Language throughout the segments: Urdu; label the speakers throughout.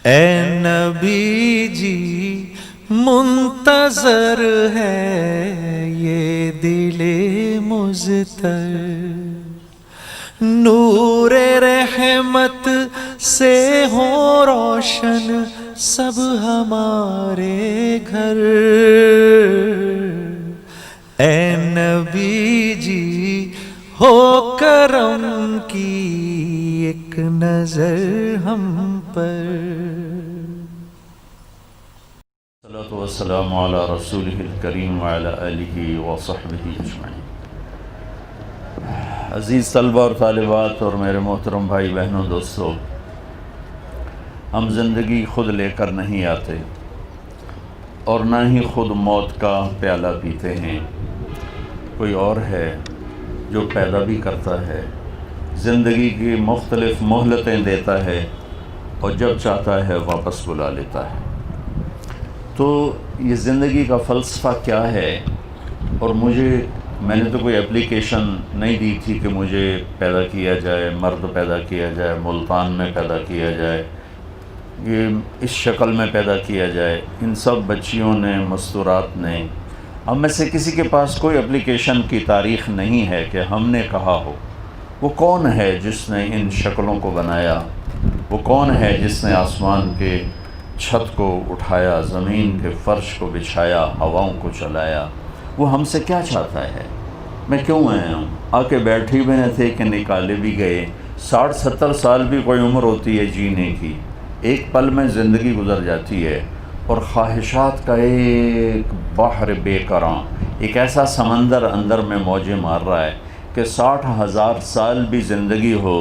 Speaker 1: اے نبی جی منتظر ہے یہ دل مضطر، نور رحمت سے ہو روشن سب ہمارے گھر۔ اے نبی جی ہو کرم کی ایک نظر ہم پر۔
Speaker 2: الصلاۃ والسلام علی رسولہ الکریم وعلی آلہ وصحبہ اجمعین۔ عزیز طلبہ اور طالبات اور میرے محترم بھائی بہنوں دوستو، ہم زندگی خود لے کر نہیں آتے اور نہ ہی خود موت کا پیالہ پیتے ہیں، کوئی اور ہے جو پیدا بھی کرتا ہے، زندگی کی مختلف مہلتیں دیتا ہے اور جب چاہتا ہے واپس بلا لیتا ہے۔ تو یہ زندگی کا فلسفہ کیا ہے؟ اور میں نے تو کوئی اپلیکیشن نہیں دی تھی کہ مجھے پیدا کیا جائے، مرد پیدا کیا جائے، ملتان میں پیدا کیا جائے، یہ اس شکل میں پیدا کیا جائے۔ ان سب بچیوں نے، مستورات نے، ہم میں سے کسی کے پاس کوئی اپلیکیشن کی تاریخ نہیں ہے کہ ہم نے کہا ہو وہ کون ہے جس نے ان شکلوں کو بنایا، وہ کون ہے جس نے آسمان کے چھت کو اٹھایا، زمین کے فرش کو بچھایا، ہواؤں کو چلایا۔ وہ ہم سے کیا چاہتا ہے؟ میں کیوں آیا ہوں؟ آ کے بیٹھے ہوئے تھے کہ نکالے بھی گئے؟ 60-70 سال بھی کوئی عمر ہوتی ہے جینے کی، ایک پل میں زندگی گزر جاتی ہے، اور خواہشات کا ایک بحر بے کراں، ایک ایسا سمندر اندر میں موجیں مار رہا ہے کہ 60,000 سال بھی زندگی ہو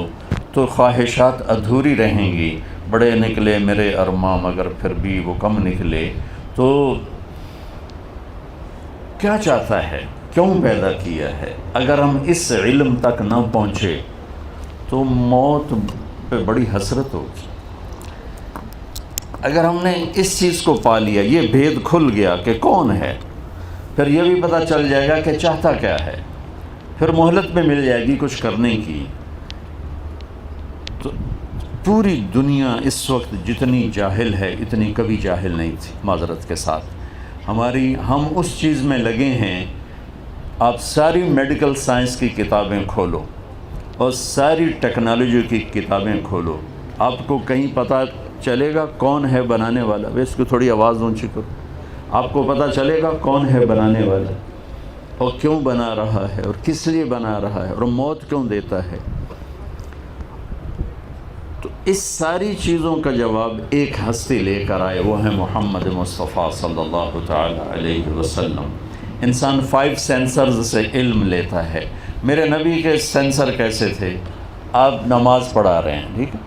Speaker 2: تو خواہشات ادھوری رہیں گی۔ بڑے نکلے میرے ارماں مگر پھر بھی وہ کم نکلے۔ تو کیا چاہتا ہے؟ کیوں پیدا کیا ہے؟ اگر ہم اس علم تک نہ پہنچے تو موت پہ بڑی حسرت ہوگی۔ اگر ہم نے اس چیز کو پا لیا، یہ بھید کھل گیا کہ کون ہے، پھر یہ بھی پتہ چل جائے گا کہ چاہتا کیا ہے، پھر مہلت بھی مل جائے گی کچھ کرنے کی۔ تو پوری دنیا اس وقت جتنی جاہل ہے اتنی کبھی جاہل نہیں تھی، معذرت کے ساتھ۔ ہم اس چیز میں لگے ہیں، آپ ساری میڈیکل سائنس کی کتابیں کھولو اور ساری ٹیکنالوجی کی کتابیں کھولو، آپ کو کہیں پتہ چلے گا کون ہے بنانے والا؟ اس کو تھوڑی آواز اونچی کرو۔ آپ کو پتہ چلے گا کون ہے بنانے والا اور کیوں بنا رہا ہے اور کس لیے بنا رہا ہے اور موت کیوں دیتا ہے۔ تو اس ساری چیزوں کا جواب ایک ہستی لے کر آئے، وہ ہے محمد مصطفیٰ صلی اللہ تعالی علیہ وسلم۔ انسان 5 سینسرز سے علم لیتا ہے۔ میرے نبی کے سینسر کیسے تھے؟ آپ نماز پڑھا رہے ہیں، ٹھیک ہے،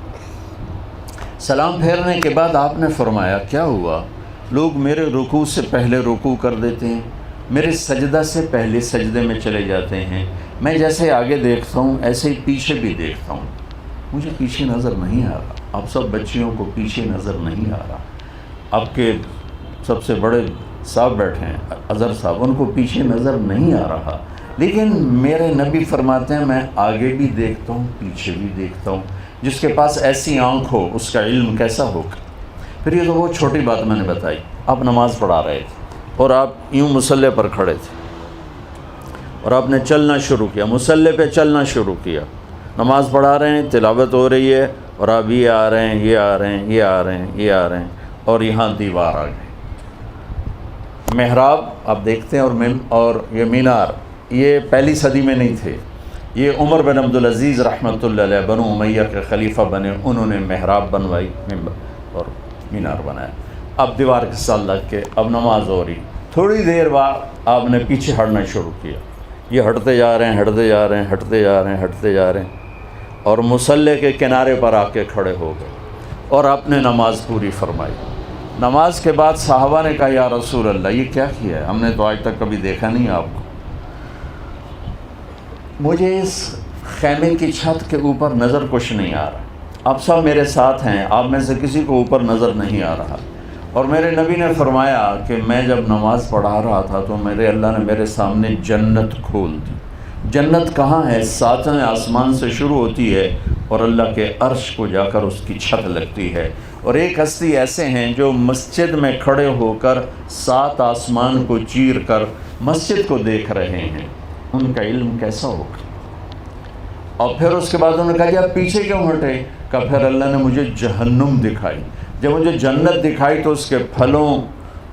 Speaker 2: سلام پھیرنے کے بعد آپ نے فرمایا کیا ہوا؟ لوگ میرے رکوع سے پہلے رکوع کر دیتے ہیں، میرے سجدہ سے پہلے سجدے میں چلے جاتے ہیں، میں جیسے آگے دیکھتا ہوں ایسے ہی پیچھے بھی دیکھتا ہوں، مجھے پیچھے نظر نہیں آ رہا۔ آپ سب بچیوں کو پیچھے نظر نہیں آ رہا۔ آپ کے سب سے بڑے صاحب بیٹھے ہیں اظہر صاحب، ان کو پیچھے نظر نہیں آ رہا، لیکن میرے نبی فرماتے ہیں میں آگے بھی دیکھتا ہوں پیچھے بھی دیکھتا ہوں۔ جس کے پاس ایسی آنکھ ہو اس کا علم کیسا ہوگا؟ پھر یہ تو وہ چھوٹی بات میں نے بتائی، آپ نماز پڑھا رہے تھے اور آپ یوں مصلی پر کھڑے تھے اور آپ نے چلنا شروع کیا، مصلی پہ چلنا شروع کیا، نماز پڑھا رہے ہیں، تلاوت ہو رہی ہے، اور آپ یہ آ رہے ہیں، یہ آ رہے ہیں، یہ آ رہے ہیں، یہ آ رہے ہیں، اور یہاں دیوار آ گئی۔ محراب آپ دیکھتے ہیں اور یہ مینار، یہ پہلی صدی میں نہیں تھے، یہ عمر بن عبدالعزیز رحمۃ اللہ علیہ، بنو امیہ کے خلیفہ بنے، انہوں نے محراب بنوائی اور مینار بنایا۔ اب دیوار کے ساتھ لگ کے اب نماز ہو رہی، تھوڑی دیر بعد آپ نے پیچھے ہٹنا شروع کیا، یہ ہٹتے جا رہے ہیں، ہٹتے جا رہے ہیں، ہٹتے جا رہے ہیں، ہٹتے جا رہے ہیں، اور مصلی کے کنارے پر آ کے کھڑے ہو گئے اور آپ نے نماز پوری فرمائی۔ نماز کے بعد صحابہ نے کہا یا رسول اللہ یہ کیا کیا ہے؟ ہم نے تو آج تک کبھی دیکھا نہیں آپ کو۔ مجھے اس خیمے کی چھت کے اوپر نظر کچھ نہیں آ رہا، آپ سب میرے ساتھ ہیں، آپ میں سے کسی کو اوپر نظر نہیں آ رہا۔ اور میرے نبی نے فرمایا کہ میں جب نماز پڑھا رہا تھا تو میرے اللہ نے میرے سامنے جنت کھول دی۔ جنت کہاں ہے؟ 7ویں آسمان سے شروع ہوتی ہے اور اللہ کے عرش کو جا کر اس کی چھت لگتی ہے. اور ایک ہستی ایسے ہیں جو مسجد میں کھڑے ہو کر 7 آسمان کو چیر کر مسجد کو دیکھ رہے ہیں. ان کا علم کیسا ہوگا؟ اور پھر اس کے بعد انہوں نے کہا کہ آپ پیچھے کیوں ہٹے؟ کہا پھر اللہ نے مجھے جہنم دکھائی. جب مجھے جنت دکھائی تو اس کے پھلوں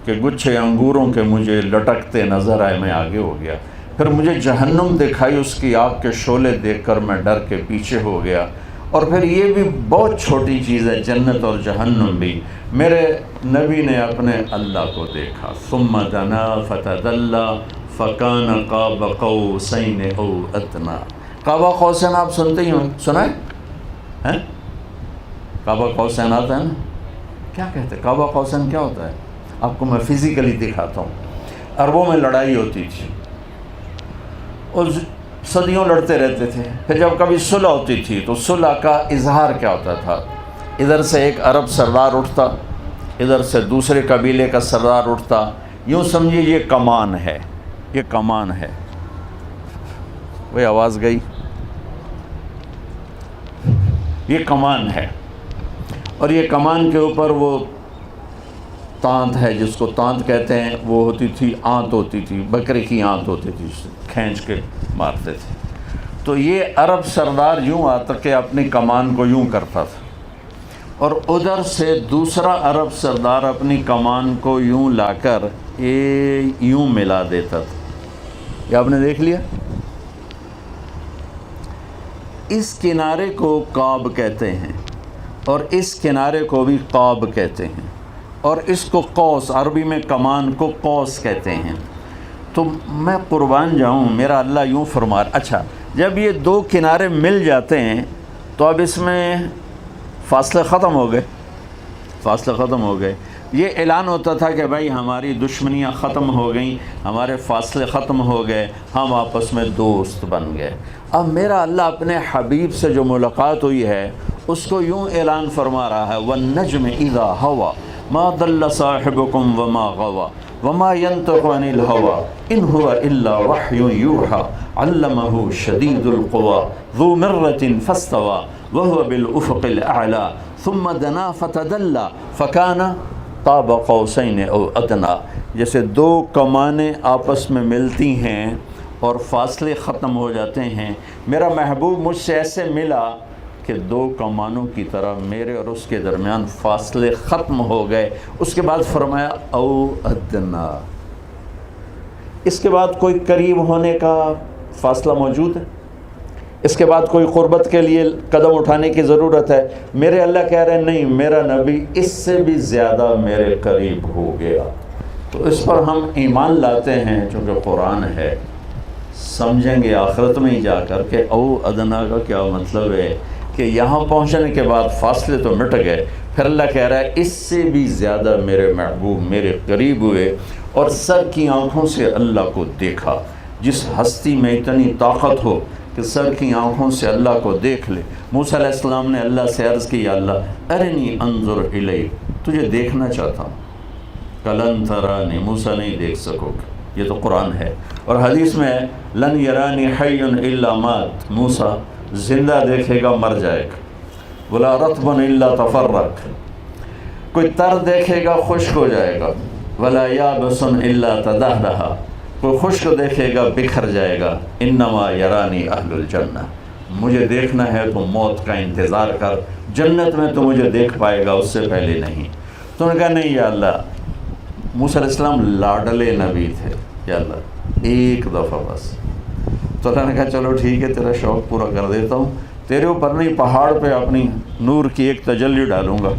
Speaker 2: کے گچھے انگوروں کے مجھے لٹکتے نظر آئے، میں آگے ہو گیا. پھر مجھے جہنم دکھائی، اس کی آگ کے شعلے دیکھ کر میں ڈر کے پیچھے ہو گیا. اور پھر یہ بھی بہت چھوٹی چیز ہے، جنت اور جہنم بھی. میرے نبی نے اپنے اللہ کو دیکھا. ثم دنا فتدلی فکان قاب قوسین او ادنی. قاب قوسین آپ سنتے ہی ہوں، سنا ہے؟ قاب قوسین آتا ہے نا؟ کیا کہتے ہیں قاب قوسین؟ کیا ہوتا ہے؟ آپ کو میں فزیکلی دکھاتا ہوں. عربوں میں لڑائی ہوتی تھی اور صدیوں لڑتے رہتے تھے. پھر جب کبھی صلح ہوتی تھی تو صلح کا اظہار کیا ہوتا تھا؟ ادھر سے ایک عرب سردار اٹھتا، ادھر سے دوسرے قبیلے کا سردار اٹھتا. یوں سمجھیے یہ کمان ہے، یہ کمان ہے. وہی آواز گئی. یہ کمان ہے اور یہ کمان کے اوپر وہ تانت ہے جس کو تانت کہتے ہیں. وہ ہوتی تھی، آنت ہوتی تھی، بکرے کی آنت ہوتی تھی، کھینچ کے مارتے تھے. تو یہ عرب سردار یوں آتا کہ اپنی کمان کو یوں کرتا تھا اور ادھر سے دوسرا عرب سردار اپنی کمان کو یوں لا کر یوں ملا دیتا تھا. یہ آپ نے دیکھ لیا. اس کنارے کو قاب کہتے ہیں اور اس کنارے کو بھی قاب کہتے ہیں اور اس کو قوس، عربی میں کمان کو قوس کہتے ہیں. تو میں قربان جاؤں، میرا اللہ یوں فرما. اچھا، جب یہ 2 کنارے مل جاتے ہیں تو اب اس میں فاصلے ختم ہو گئے، فاصلے ختم ہو گئے. یہ اعلان ہوتا تھا کہ بھائی ہماری دشمنیاں ختم ہو گئیں، ہمارے فاصلے ختم ہو گئے، ہم آپس میں دوست بن گئے. اب میرا اللہ اپنے حبیب سے جو ملاقات ہوئی ہے اس کو یوں اعلان فرما رہا ہے: وَالنَّجْمِ إِذَا هَوَى مَا ضَلَّ صَاحِبُكُمْ وَمَا غَوَى وَمَا يَنطِقُ عَنِ الْهَوَى إِنْ هُوَ إِلَّا وَحْيٌ يُوحَى عَلَّمَهُ شَدِيدُ الْقُوَى ذُو مِرَّةٍ فَاسْتَوَى وَهُوَ بِالْأُفُقِ الْأَعْلَى ثُمَّ دَنَا فَتَدَلَّى فَكَانَ قاب قوسین او ادنی. جیسے 2 کمانیں آپس میں ملتی ہیں اور فاصلے ختم ہو جاتے ہیں، میرا محبوب مجھ سے ایسے ملا کہ 2 کمانوں کی طرح میرے اور اس کے درمیان فاصلے ختم ہو گئے. اس کے بعد فرمایا او ادنی. اس کے بعد کوئی قریب ہونے کا فاصلہ موجود ہے؟ اس کے بعد کوئی قربت کے لیے قدم اٹھانے کی ضرورت ہے؟ میرے اللہ کہہ رہے ہیں نہیں، میرا نبی اس سے بھی زیادہ میرے قریب ہو گیا. تو اس پر ہم ایمان لاتے ہیں چونکہ قرآن ہے. سمجھیں گے آخرت میں ہی جا کر کہ او ادنا کا کیا مطلب ہے کہ یہاں پہنچنے کے بعد فاصلے تو مٹ گئے، پھر اللہ کہہ رہا ہے اس سے بھی زیادہ میرے محبوب میرے قریب ہوئے اور سر کی آنکھوں سے اللہ کو دیکھا. جس ہستی میں اتنی طاقت ہو کہ سر کی آنکھوں سے اللہ کو دیکھ لے. موسیٰ علیہ السلام نے اللہ سے عرض کی: یا اللہ ارنی انظر الیک، تجھے دیکھنا چاہتا ہوں. لن ترانی، موسیٰ نہیں دیکھ سکو گے. یہ تو قرآن ہے. اور حدیث میں ہے لن یرانی حی الا مات، موسیٰ زندہ دیکھے گا مر جائے گا. ولا رطب الا تفرق، کوئی تر دیکھے گا خشک ہو جائے گا. ولا یابس الا تدہرہ، کوئی خشک دیکھے گا بکھر جائے گا. انما یرانی اہل الجنہ، مجھے دیکھنا ہے تو موت کا انتظار کر، جنت میں تو مجھے دیکھ پائے گا، اس سے پہلے نہیں. تو نے کہا نہیں یا اللہ. موسیٰ علیہ السلام لاڈلے نبی تھے، یا اللہ ایک دفعہ بس. تو اللہ نے کہا چلو ٹھیک ہے، تیرا شوق پورا کر دیتا ہوں. تیرے اوپر نہیں، پہاڑ پہ اپنی نور کی ایک تجلی ڈالوں گا،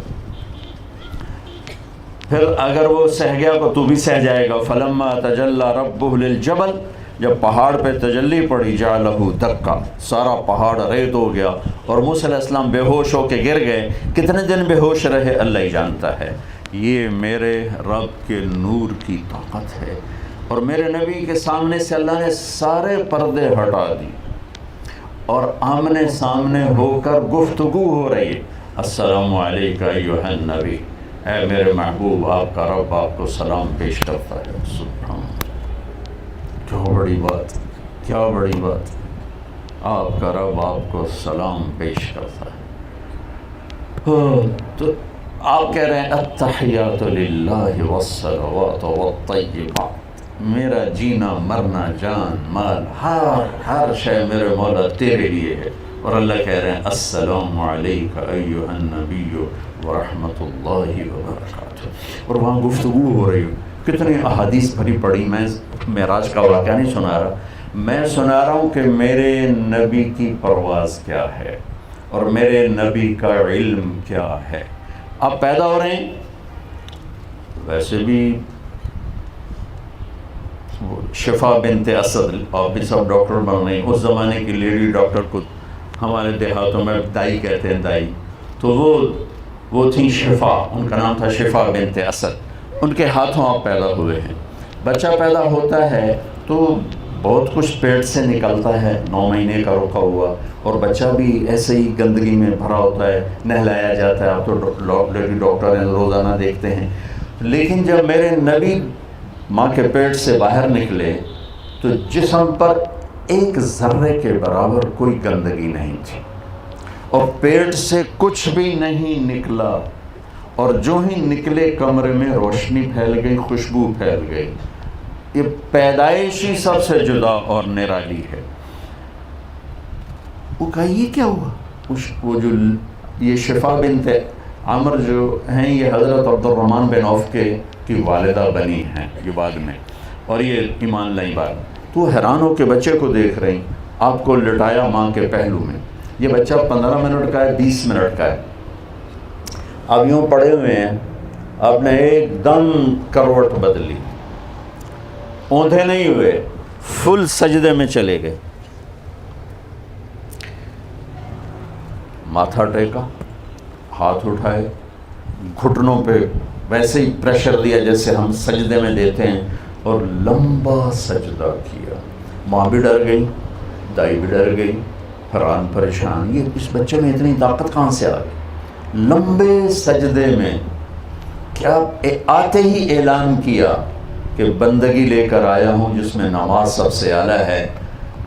Speaker 2: پھر اگر وہ سہ گیا تو بھی سہ جائے گا. فلما تجلی ربہ للجبل، جب پہاڑ پہ تجلی پڑی، جعلہ دکا، سارا پہاڑ ریت ہو گیا اور موسیٰ علیہ السلام بے ہوش ہو کے گر گئے. کتنے دن بے ہوش رہے اللہ ہی جانتا ہے. یہ میرے رب کے نور کی طاقت ہے. اور میرے نبی کے سامنے سے اللہ نے سارے پردے ہٹا دی اور آمنے سامنے ہو کر گفتگو ہو رہی ہے. السلام علیکہ ایھا النبی، اے میرے محبوب آپ کا رب آپ کو سلام پیش کرتا ہے. سبحان، کیا بڑی بات، کیا بڑی بات. آپ کا رب آپ کو سلام پیش کرتا ہے. تو آپ کہہ رہے ہیں التحیات للہ والصلوات والطیبات، میرا جینا مرنا جان مال ہر شے میرے مولا تیرے لیے ہے. اور اللہ کہہ رہے ہیں السلام علیک ایھا النبی ورحمۃ اللہ وبرکاتہ. اور وہاں گفتگو ہو رہی ہو، کتنی احادیث بھری پڑی. میں معراج کا واقعہ نہیں سنا رہا، میں سنا رہا ہوں کہ میرے نبی کی پرواز کیا ہے اور میرے نبی کا علم کیا ہے. آپ پیدا ہو رہے ہیں، ویسے بھی شفا بنت اسد، آپ بھی سب ڈاکٹر بن رہے ہیں. اس زمانے کی لیڈی ڈاکٹر کو ہمارے دیہاتوں میں دائی کہتے ہیں، دائی. تو وہ تھیں شفا، ان کا نام تھا شفا بنت اسد. ان کے ہاتھوں آپ پیدا ہوئے ہیں. بچہ پیدا ہوتا ہے تو بہت کچھ پیٹ سے نکلتا ہے، 9 مہینے کا رکا ہوا، اور بچہ بھی ایسے ہی گندگی میں بھرا ہوتا ہے، نہلایا جاتا ہے. آپ تو لیڈی ڈاکٹر ہیں، روزانہ دیکھتے ہیں. لیکن جب میرے نبی ماں کے پیٹ سے باہر نکلے تو جسم پر ایک ذرے کے برابر کوئی گندگی نہیں تھی، اور پیٹ سے کچھ بھی نہیں نکلا، اور جو ہی نکلے کمرے میں روشنی پھیل گئی، خوشبو پھیل گئی. یہ پیدائشی سب سے جدا اور نرالی ہے. وہ کہا یہ کیا ہوا؟ وہ جو یہ شفا بنت عمر جو ہیں، یہ حضرت عبد الرحمن بن عوف کی والدہ بنی ہیں یہ بعد میں، اور یہ ایمان لائی بات. تو حیران ہو کہ بچے کو دیکھ رہی، آپ کو لٹایا ماں کے پہلو میں. یہ بچہ 15 منٹ کا ہے، 20 منٹ کا ہے. اب یوں پڑے ہوئے ہیں، آپ نے ایک دم کروٹ بدلی، اوندھے نہیں ہوئے، فل سجدے میں چلے گئے. ماتھا ٹیکا، ہاتھ اٹھائے، گھٹنوں پہ ویسے ہی پریشر دیا جیسے ہم سجدے میں دیتے ہیں، اور لمبا سجدہ کیا. ماں بھی ڈر گئی، دائی بھی ڈر گئی، حیران پریشان، یہ اس بچے میں اتنی طاقت کہاں سے آ گئی؟ لمبے سجدے میں کیا آتے ہی اعلان کیا کہ بندگی لے کر آیا ہوں جس میں نماز سب سے اعلیٰ ہے.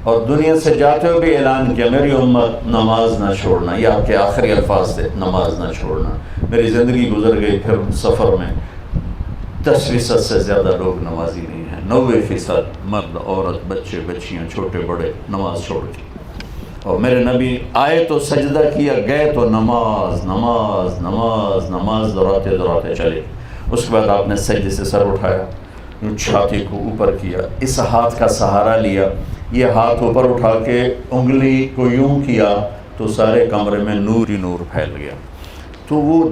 Speaker 2: اور دنیا سے جاتے ہوئے بھی اعلان کیا میری امت نماز نہ چھوڑنا. یہ آپ کے آخری الفاظ تھے، نماز نہ چھوڑنا. میری زندگی گزر گئی پھر سفر میں 10% سے زیادہ لوگ نمازی نہیں ہیں. 90% مرد عورت بچے بچیاں چھوٹے بڑے نماز چھوڑ کے. اور میرے نبی آئے تو سجدہ کیا، گئے تو نماز نماز نماز نماز دہراتے چلے. اس کے بعد آپ نے سجدے سے سر اٹھایا، چھاتی کو اوپر کیا، اس ہاتھ کا سہارا لیا. یہ ہاتھ اوپر اٹھا کے انگلی کو یوں کیا تو سارے کمرے میں نور ہی نور پھیل گیا. تو وہ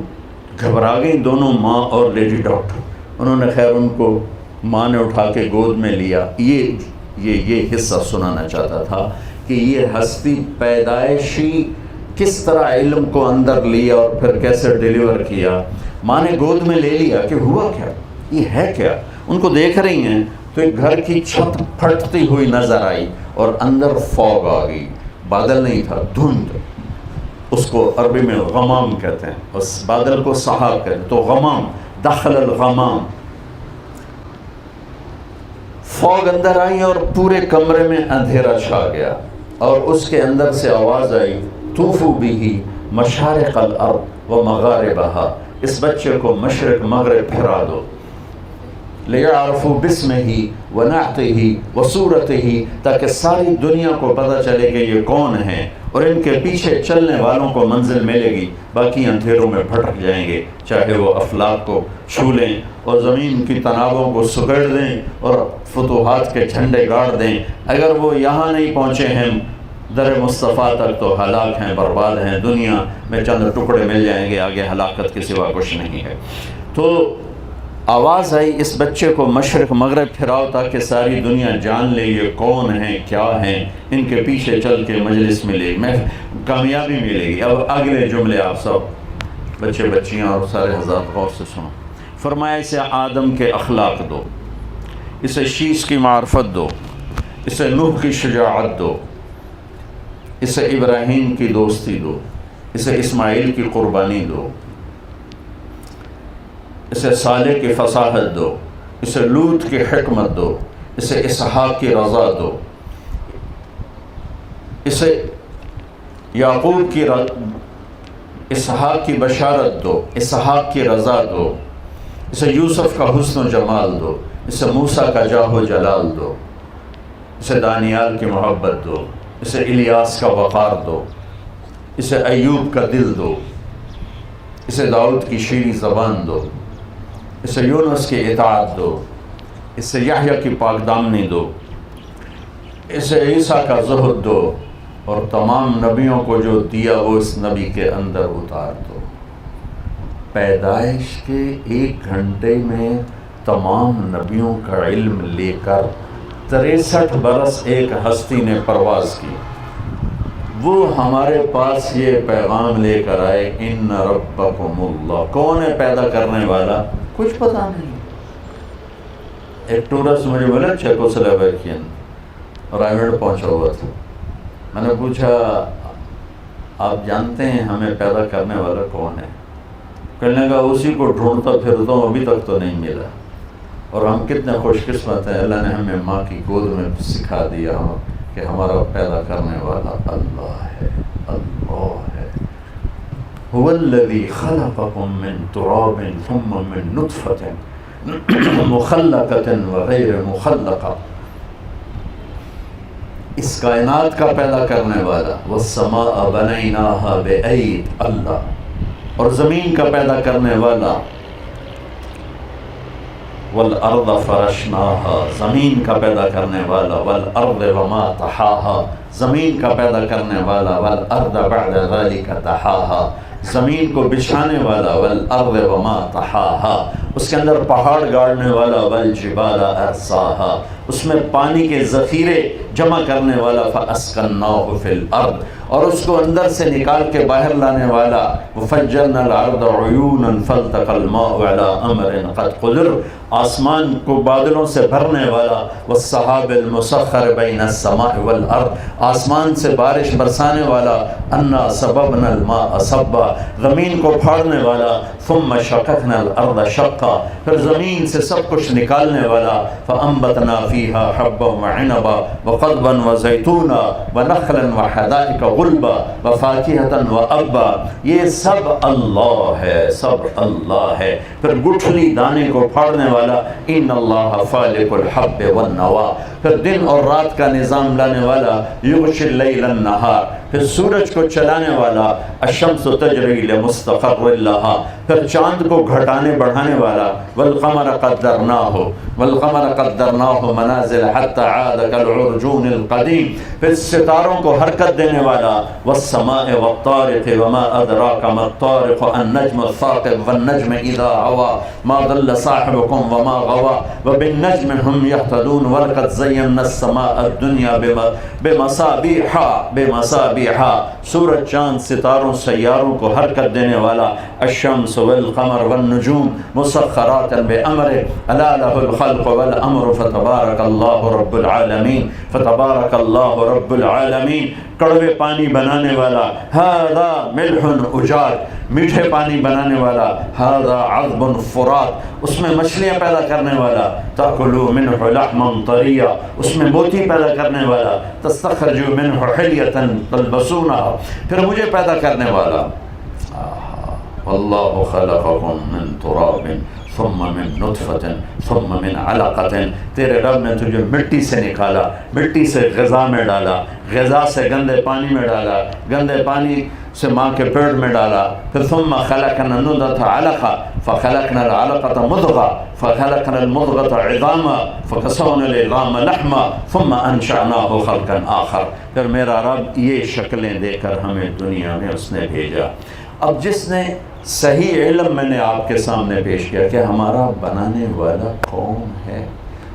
Speaker 2: گھبرا گئی دونوں، ماں اور لیڈی ڈاکٹر. انہوں نے خیر ان کو ماں نے اٹھا کے گود میں لیا. یہ حصہ سنانا چاہتا تھا کہ یہ ہستی پیدائشی کس طرح علم کو اندر لیا اور پھر کیسے ڈیلیور کیا. ماں نے گود میں لے لیا کہ ہوا کیا، یہ ہے کیا. ان کو دیکھ رہی ہیں تو ایک گھر کی چھت پھٹتی ہوئی نظر آئی اور اندر فوگ آ گئی. بادل نہیں تھا، دھند. اس کو عربی میں غمام کہتے ہیں، اس بادل کو سحاب کہتے ہیں. تو غمام، دخل الغمام، فوگ اندر آئی اور پورے کمرے میں اندھیرا چھا گیا. اور اس کے اندر سے آواز آئی طوفوا بہ مشارق الارض و مغاربہا. اس بچے کو مشرق مغرب پھرا دو. لِيَعْرَفُوا بِاسْمِهِ وَنَعْتِهِ وَصُورَتِهِ، تاکہ ساری دنیا کو پتہ چلے کہ یہ کون ہیں اور ان کے پیچھے چلنے والوں کو منزل ملے گی. باقی اندھیروں میں بھٹک جائیں گے، چاہے وہ افلاک کو چھو لیں اور زمین کی تنابوں کو سکڑ دیں اور فتوحات کے جھنڈے گاڑ دیں. اگر وہ یہاں نہیں پہنچے ہیں در مصطفیٰ تک تو ہلاک ہیں، برباد ہیں. دنیا میں چند ٹکڑے مل جائیں گے، آگے ہلاکت کے سوا کچھ نہیں ہے. تو آواز آئی اس بچے کو مشرق مغرب پھراؤ تاکہ ساری دنیا جان لے یہ کون ہیں، کیا ہیں. ان کے پیچھے چل کے مجلس ملے گی، میں کامیابی ملے گی. اب اگلے جملے آپ سب بچے بچیاں اور سارے حضرات غور سے سنو. فرمایا اسے آدم کے اخلاق دو، اسے شیش کی معرفت دو، اسے نوح کی شجاعت دو، اسے ابراہیم کی دوستی دو، اسے اسماعیل کی قربانی دو، اسے صالح کی فصاحت دو، اسے لوط کی حکمت دو، اسے اسحاق کی رضا دو. اسے یعقوب کی اسحاق کی بشارت دو، اسحاق کی رضا دو، اسے یوسف کا حسن و جمال دو، اسے موسیٰ کا جاہ و جلال دو، اسے دانیال کی محبت دو، اسے الیاس کا وقار دو، اسے ایوب کا دل دو، اسے داؤد کی شیریں زبان دو، اسے یونس کی اطاعت دو، اسے یحییٰ کی پاک دامنی دو، اسے عیسیٰ کا زہد دو، اور تمام نبیوں کو جو دیا وہ اس نبی کے اندر اتار دو۔ پیدائش کے 1 گھنٹے میں تمام نبیوں کا علم لے کر 63 برس ایک ہستی نے پرواز کی، وہ ہمارے پاس یہ پیغام لے کر آئے، ان ربکم اللہ۔ کون ہے پیدا کرنے والا؟ کچھ پتہ نہیں۔ ایک ٹورسٹ مجھے بولا چیکوسلوواکین اور آئیلینڈ پہنچا ہوا تھا، میں نے پوچھا آپ جانتے ہیں ہمیں پیدا کرنے والا کون ہے؟ کہنے لگا اسی کو ڈھونڈتا پھرتا ہوں، ابھی تک تو نہیں ملا۔ اور ہم کتنے خوش قسمت ہیں، اللہ نے ہمیں ماں کی گود میں سکھا دیا کہ ہمارا پیدا کرنے والا اللہ ہے، اللہ ہے۔ هو الذی خلقکم من تراب ثم من نطفة مخلقة وغیر مخلقة، اس کائنات کا پیدا کرنے والا، والسماء بنیناها بأید، اللہ، اور زمین کا پیدا کرنے والا، والارض فرشناها، زمین کا پیدا کرنے والا، والارض وما طحاها، زمین کا پیدا کرنے والا، والارض بعد ذلك طحاها، زمین کو بچھانے والا، والارض وما طحاها، اس کے اندر پہاڑ گاڑنے والا، والجبال ارساها، اس میں پانی کے ذخیرے جمع کرنے والا، فاسکناہ فی الارض، اور اس کو اندر سے نکال کے باہر لانے والا، وفجرنا الارض عیونا فالتقى الماء على امر قد قدر، آسمان کو بادلوں سے بھرنے والا، والسحاب المسخر بین السماء والارض، آسمان سے بارش برسانے والا، انا صببنا الماء صبا، زمین کو پھاڑنے والا، ثم شققنا الارض شقا، پھر زمین سے سب کچھ نکالنے والا، فانبتنا فیہا حبا وعنبا وقضبا وزیتونا ونخلا وحدائق غلبا وفاکہتا وابا، یہ سب اللہ ہے، سب اللہ ہے۔ پھر گٹھلی دانے کو پھاڑنے والا، ان اللہ فالق الحب والنوا، پھر دن اور رات کا نظام لانے والا، یغشی اللیل النہار، پھر سورج کو چلانے والا، الشمس تجری لمستقر لہا، پھر چاند کو گھٹانے بڑھانے والا، والقمر قدرناہ منازل حتی عاد کالعرجون القدیم، پھر ستاروں کو حرکت دینے والا، والسماء والطارق وما ادراک ما الطارق النجم الثاقب والنجم اذا ہوا ما ضل صاحبکم وما غوا وبالنجم هم يهتدون ولقد زینا السماء الدنیا بمصابیح، سورج چاند ستاروں سیاروں کو حرکت دینے والا، الشمس والقمر والنجوم مسخرات بأمره الا له الخلق والامر فتبارک اللہ رب العالمین، فتبارک اللہ رب العالمین۔ کڑوے پانی بنانے والا، ھذا ملح اجاج، میٹھے پانی بنانے والا، ھذا عذب فرات، اس میں مچھلیاں پیدا کرنے والا، تاکلوا منہ لحما طریا، اس میں موتی پیدا کرنے والا، تستخرجوا منہ حلیۃ تلبسونها، پھر مجھے پیدا کرنے والا، واللہ خلقکم من تراب ثم من نطفة ثم من علقة، تیرے رب نے تجھے مٹی سے نکالا، مٹی سے غذا میں ڈالا، غذا سے گندے پانی میں ڈالا، گندے پانی سے ماں کے پیٹ میں ڈالا، پھر ثم خلقنا النطفة علقة فخلقنا العلقة مضغة فخلقنا المضغة عظاما فكسونا العظام لحما ثم انشأناه خلقا آخر، پھر میرا رب یہ شکلیں دے کر ہمیں دنیا میں اس نے بھیجا۔ اب جس نے صحیح علم میں نے آپ کے سامنے پیش کیا کہ ہمارا بنانے والا کون ہے۔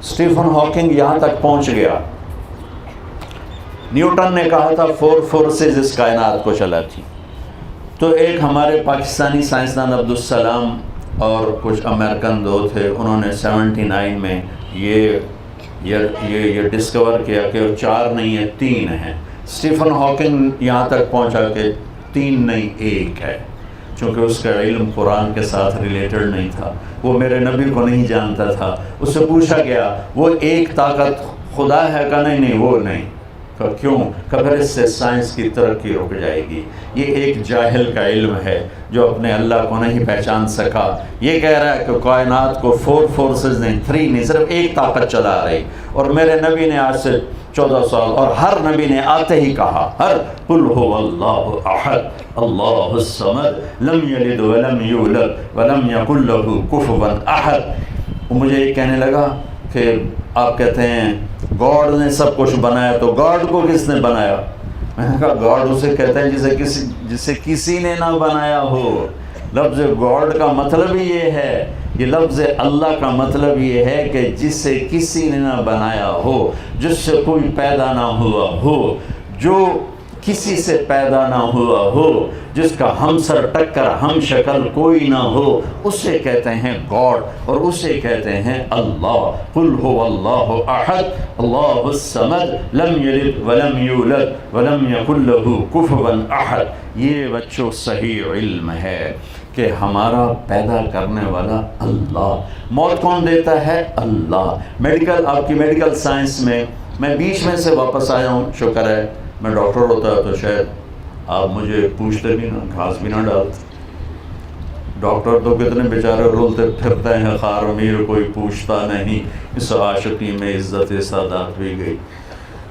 Speaker 2: اسٹیفن ہاکنگ یہاں تک پہنچ گیا، نیوٹن نے کہا تھا 4 فورسز اس کائنات کو چلاتی، تو ایک ہمارے پاکستانی سائنسدان عبدالسلام اور کچھ امریکن دو تھے، انہوں نے 79 میں یہ ڈسکور کیا کہ 4 نہیں ہے 3 ہیں۔ اسٹیفن ہاکنگ یہاں تک پہنچا کہ 3 نہیں 1 ہے، چونکہ اس کا علم قرآن کے ساتھ ریلیٹڈ نہیں تھا، وہ میرے نبی کو نہیں جانتا تھا۔ اس سے پوچھا گیا وہ ایک طاقت خدا ہے کہ نہیں؟ وہ نہیں، کہ کیوں؟ کہ پھر اس سے سائنس کی ترقی رک جائے گی. یہ ایک جاہل کا علم ہے جو اپنے اللہ کو نہیں پہچان سکا. یہ کہہ رہا ہے کہ کائنات کو 4 فورسز نہیں، 3 نہیں، صرف ایک طاقت چلا رہی. اور میرے نبی نے آج سے 14 سال اور ہر نبی نے آتے ہی کہا، ہر قل هو اللہ احد اللہ الصمد لم یلد ولم یولد ولم یکن له کفوا احد. مجھے یہ کہنے لگا کہ آپ کہتے ہیں گاڈ نے سب کچھ بنایا، تو گاڈ کو کس نے بنایا؟ میں نے کہا گاڈ اسے کہتے ہیں جسے کسی نے نہ بنایا ہو. لفظ گاڈ کا مطلب ہی یہ ہے، یہ لفظ اللہ کا مطلب یہ ہے کہ جسے کسی نے نہ بنایا ہو، جس سے کوئی پیدا نہ ہوا ہو، جو کسی سے پیدا نہ ہوا ہو، جس کا ہم سر ٹکر ہم شکل کوئی نہ ہو، اسے کہتے ہیں گاڈ اور اسے کہتے ہیں اللہ. قل هو اللہ احد اللہ الصمد لم یلد ولم یولد ولم یکن له کفوا احد. یہ بچوں صحیح علم ہے کہ ہمارا پیدا کرنے والا اللہ. موت کون دیتا ہے؟ اللہ. میڈیکل، آپ کی میڈیکل سائنس میں بیچ میں سے واپس آیا ہوں، شکر ہے. میں ڈاکٹر ہوتا تو شاید آپ مجھے پوچھتے بھی نہ، گھاس بھی نہ ڈالتے. ڈاکٹر تو کتنے بیچارے رولتے پھرتے ہیں، خار امیر کوئی پوچھتا نہیں. اس عاشقی میں عزت سادات بھی گئی.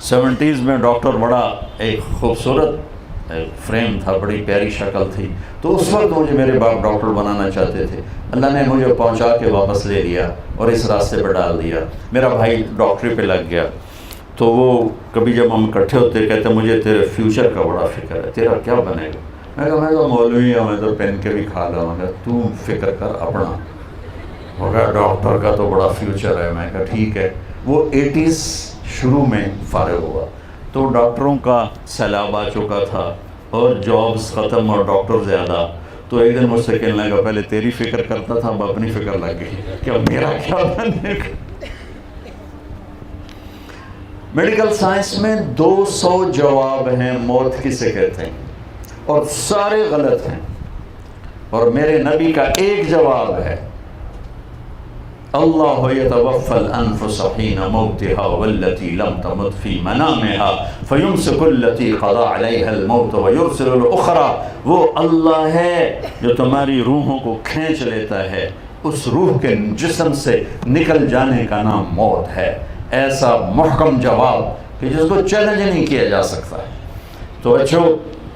Speaker 2: 70s میں ڈاکٹر بڑا ایک خوبصورت فریم تھا، بڑی پیاری شکل تھی. تو اس وقت مجھے میرے باپ ڈاکٹر بنانا چاہتے تھے. اللہ نے مجھے پہنچا کے واپس لے لیا اور اس راستے پہ ڈال دیا. میرا بھائی ڈاکٹری پہ لگ گیا. تو وہ کبھی جب ہم اکٹھے ہوتے کہتے مجھے تیرے فیوچر کا بڑا فکر ہے، تیرا کیا بنے گا؟ میں کہا میں تو مولوی ہوں، میں تو پین کے بھی کھا لوں گا، تو فکر کر اپنا. وہ کہا ڈاکٹر کا تو بڑا فیوچر ہے. میں کہا ٹھیک ہے. وہ 80s شروع میں فارغ ہوا تو ڈاکٹروں کا سیلاب آ چکا تھا اور جابس ختم اور ڈاکٹر زیادہ. تو ایک دن مجھ سے کہنے لگا پہلے تیری فکر کرتا تھا، اب اپنی فکر لگ گئی کہ اب میرا کیا بنے گا. میڈیکل سائنس میں 200 جواب ہیں موت کسے کہتے ہیں، اور سارے غلط ہیں. اور میرے نبی کا ایک جواب ہے، اللہ یتوفی الانفس حین موتها والتی لم تمت فی منامها فیمسک التی قضى علیها الموت ویرسل الاخرى. وہ اللہ ہے جو تمہاری روحوں کو کھینچ لیتا ہے، اس روح کے جسم سے نکل جانے کا نام موت ہے. ایسا محکم جواب کہ جس کو چیلنج نہیں کیا جا سکتا. تو بچوں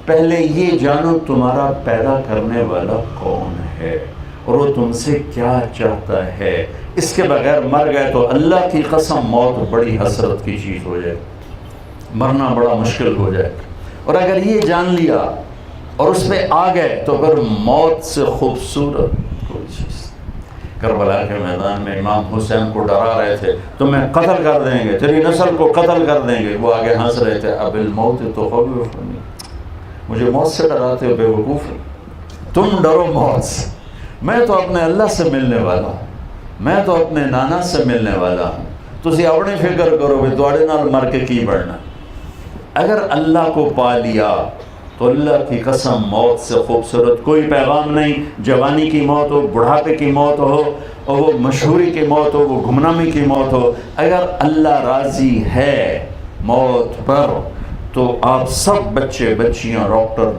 Speaker 2: پہلے یہ جانو تمہارا پیدا کرنے والا کون ہے اور وہ تم سے کیا چاہتا ہے. اس کے بغیر مر گئے تو اللہ کی قسم موت بڑی حسرت کی چیز ہو جائے، مرنا بڑا مشکل ہو جائے. اور اگر یہ جان لیا اور اس پہ آ گئے تو پھر موت سے خوبصورت کوئی چیز. کربلا کے میدان میں امام حسین کو ڈرا رہے تھے تمہیں قتل کر دیں گے، تیری نسل کو قتل کر دیں گے. وہ آگے ہنس رہے تھے، اب الموت تخوفنی، مجھے موت سے ڈراتے ہو بے وقوف. تم ڈرو موت سے، میں تو اپنے اللہ سے ملنے والا ہوں، میں تو اپنے نانا سے ملنے والا ہوں. تسی اپنی فکر کرو بھی تواڈے نال مر کے کی بڑھنا. اگر اللہ کو پا لیا تو اللہ کی قسم موت سے خوبصورت کوئی پیغام نہیں. جوانی کی موت ہو، بڑھاپے کی موت ہو، اور وہ مشہوری کی موت ہو، وہ گمنامی کی موت ہو، اگر اللہ راضی ہے موت پر تو آپ سب بچے بچیاں، ڈاکٹر،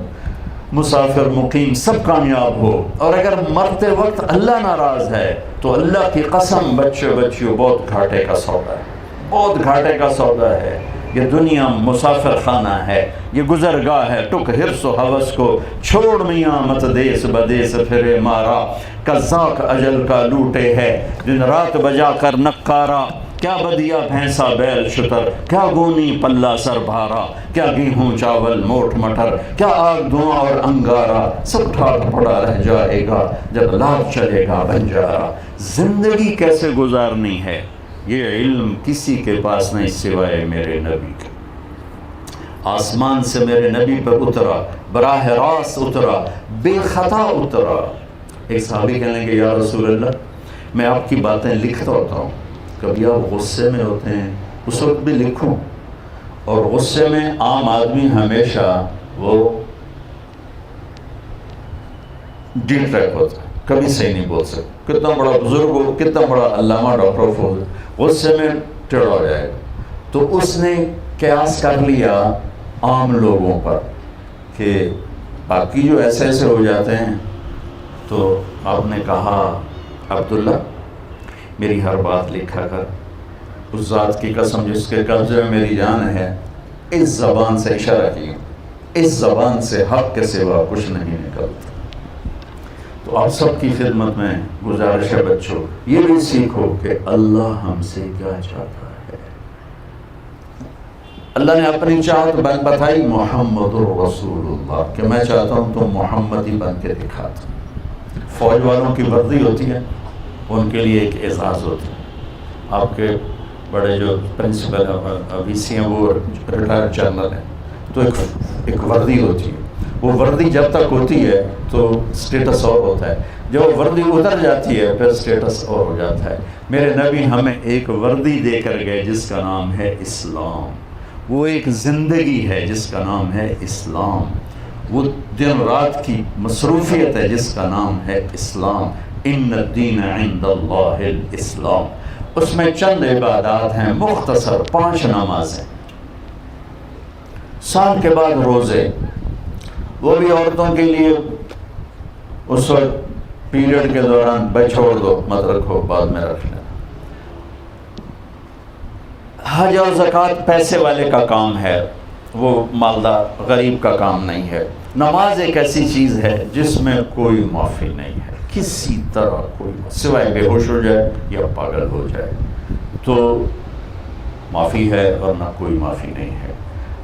Speaker 2: مسافر، مقیم سب کامیاب ہو. اور اگر مرتے وقت اللہ ناراض ہے تو اللہ کی قسم بچے بچیوں بہت گھاٹے کا سودا ہے، بہت گھاٹے کا سودا ہے. یہ دنیا مسافر خانہ ہے، یہ گزرگاہ ہے. ٹک حرص و حوث کو چھوڑ میاں مت دیس بدیس پھرے مارا، قزاق اجل کا لوٹے ہے دن رات بجا کر نکارا. کیا بدیا بھینسا بیل شتر، کیا گونی پلہ سر بھارا، کیا گیہوں چاول موٹ مٹر، کیا آگ دھواں اور انگارا. سب ٹھاک پڑا رہ جائے گا جب لاد چلے گا بنجارا. زندگی کیسے گزارنی ہے یہ علم کسی کے پاس نہیں سوائے میرے نبی کے. آسمان سے میرے نبی پر اترا، براہ راست اترا، بے خطا اترا. ایک صحابی کہنے لگے یا رسول اللہ میں آپ کی باتیں لکھتا ہوتا ہوں، کبھی آپ غصے میں ہوتے ہیں اس وقت بھی لکھوں. اور غصے میں عام آدمی ہمیشہ وہ ڈی ٹریک ہوتا ہے، کبھی صحیح نہیں بول سکتا. کتنا بڑا بزرگ ہو، کتنا بڑا علامہ ڈاکٹر ہو، غصے میں ٹیڑھا ہو جائے گا. تو اس نے قیاس کر لیا عام لوگوں پر کہ باقی جو ایسے ایسے ہو جاتے ہیں، تو آپ نے کہا عبداللہ میری ہر بات لکھا کر، اس ذات کی قسم جس کے قبضے میں میری جان ہے، اس زبان سے اشارہ کیا، اس زبان سے حق کے سوا کچھ نہیں نکلتا۔ تو آپ سب کی خدمت میں گزارش ہے بچوں، یہ بھی سیکھو کہ اللہ ہم سے کیا چاہتا ہے۔ اللہ نے اپنی چاہت بتائی محمد الرسول اللہ، کہ میں چاہتا ہوں تم محمدی بن کے دکھا دو۔ فوج والوں کی وردی ہوتی ہے، ان کے لیے ایک اعزاز ہوتا ہے۔ آپ کے بڑے جو پرنسپل وی سی ہیں وہ ریٹائر جنرل ہیں، تو ایک وردی ہوتی ہے، وہ وردی جب تک ہوتی ہے تو سٹیٹس اور ہوتا ہے، جب وہ وردی اتر جاتی ہے پھر سٹیٹس اور ہو جاتا ہے۔ میرے نبی ہمیں ایک وردی دے کر گئے جس کا نام ہے اسلام، وہ ایک زندگی ہے جس کا نام ہے اسلام، وہ دن رات کی مصروفیت ہے جس کا نام ہے اسلام۔ ان الدین عند اللہ الاسلام، اس میں چند عبادات ہیں مختصر، 5 نمازیں، سال کے بعد روزے، وہ بھی عورتوں کے لیے اس وقت پیریڈ کے دوران بھائی چھوڑ دو، مت رکھو، بعد میں رکھ لینا۔ حج اور زکوٰۃ پیسے والے کا کام ہے، وہ مالدار غریب کا کام نہیں ہے۔ نماز ایک ایسی چیز ہے جس میں کوئی معافی نہیں ہے، کسی طرح کوئی، سوائے بے ہوش ہو جائے یا پاگل ہو جائے تو معافی ہے، اور نہ کوئی معافی نہیں ہے۔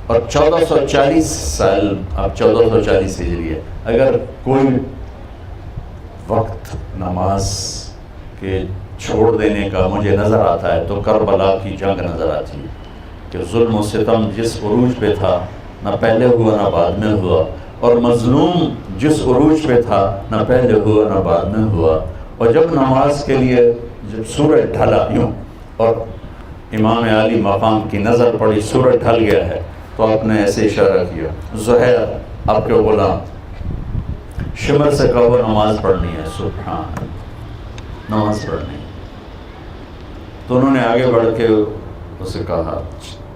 Speaker 2: اور 1440 سال، اب 1440 ہجری ہے، اگر کوئی وقت نماز کے چھوڑ دینے کا مجھے نظر آتا ہے تو کربلا کی جنگ نظر آتی ہے، کہ ظلم و ستم جس عروج پہ تھا نہ پہلے ہوا نہ بعد میں ہوا، اور مظلوم جس عروج پہ تھا نہ پہلے ہوا نہ بعد میں ہوا۔ اور جب نماز کے لیے جب سورج ڈھلا یوں اور امام عالی مقام کی نظر پڑی سورج ڈھل گیا ہے، تو آپ نے ایسے اشارہ کیا، زہیر آپ کے غلام شمر سے کہو نماز پڑھنی ہے، سبحان، نماز پڑھنی ہے۔ تو انہوں نے آگے بڑھ کے اسے کہا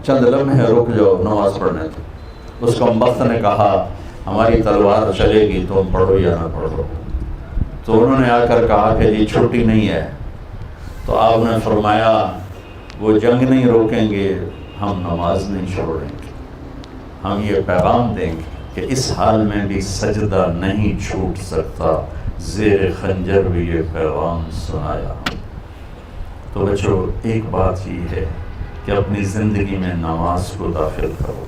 Speaker 2: چند لمحے رک جاؤ، نماز پڑھنے تو اس کمبخت نے کہا ہماری تلوار چلے گی، تم پڑھو یا نہ پڑھو۔ تو انہوں نے آ کر کہا کہ جی چھٹی نہیں ہے۔ تو آپ نے فرمایا وہ جنگ نہیں روکیں گے، ہم نماز نہیں چھوڑیں گے، ہم یہ پیغام دیں گے کہ اس حال میں بھی سجدہ نہیں چھوٹ سکتا، زیر خنجر بھی یہ پیغام سنایا۔ تو بچوں ایک بات یہ ہے کہ اپنی زندگی میں نماز کو داخل کرو۔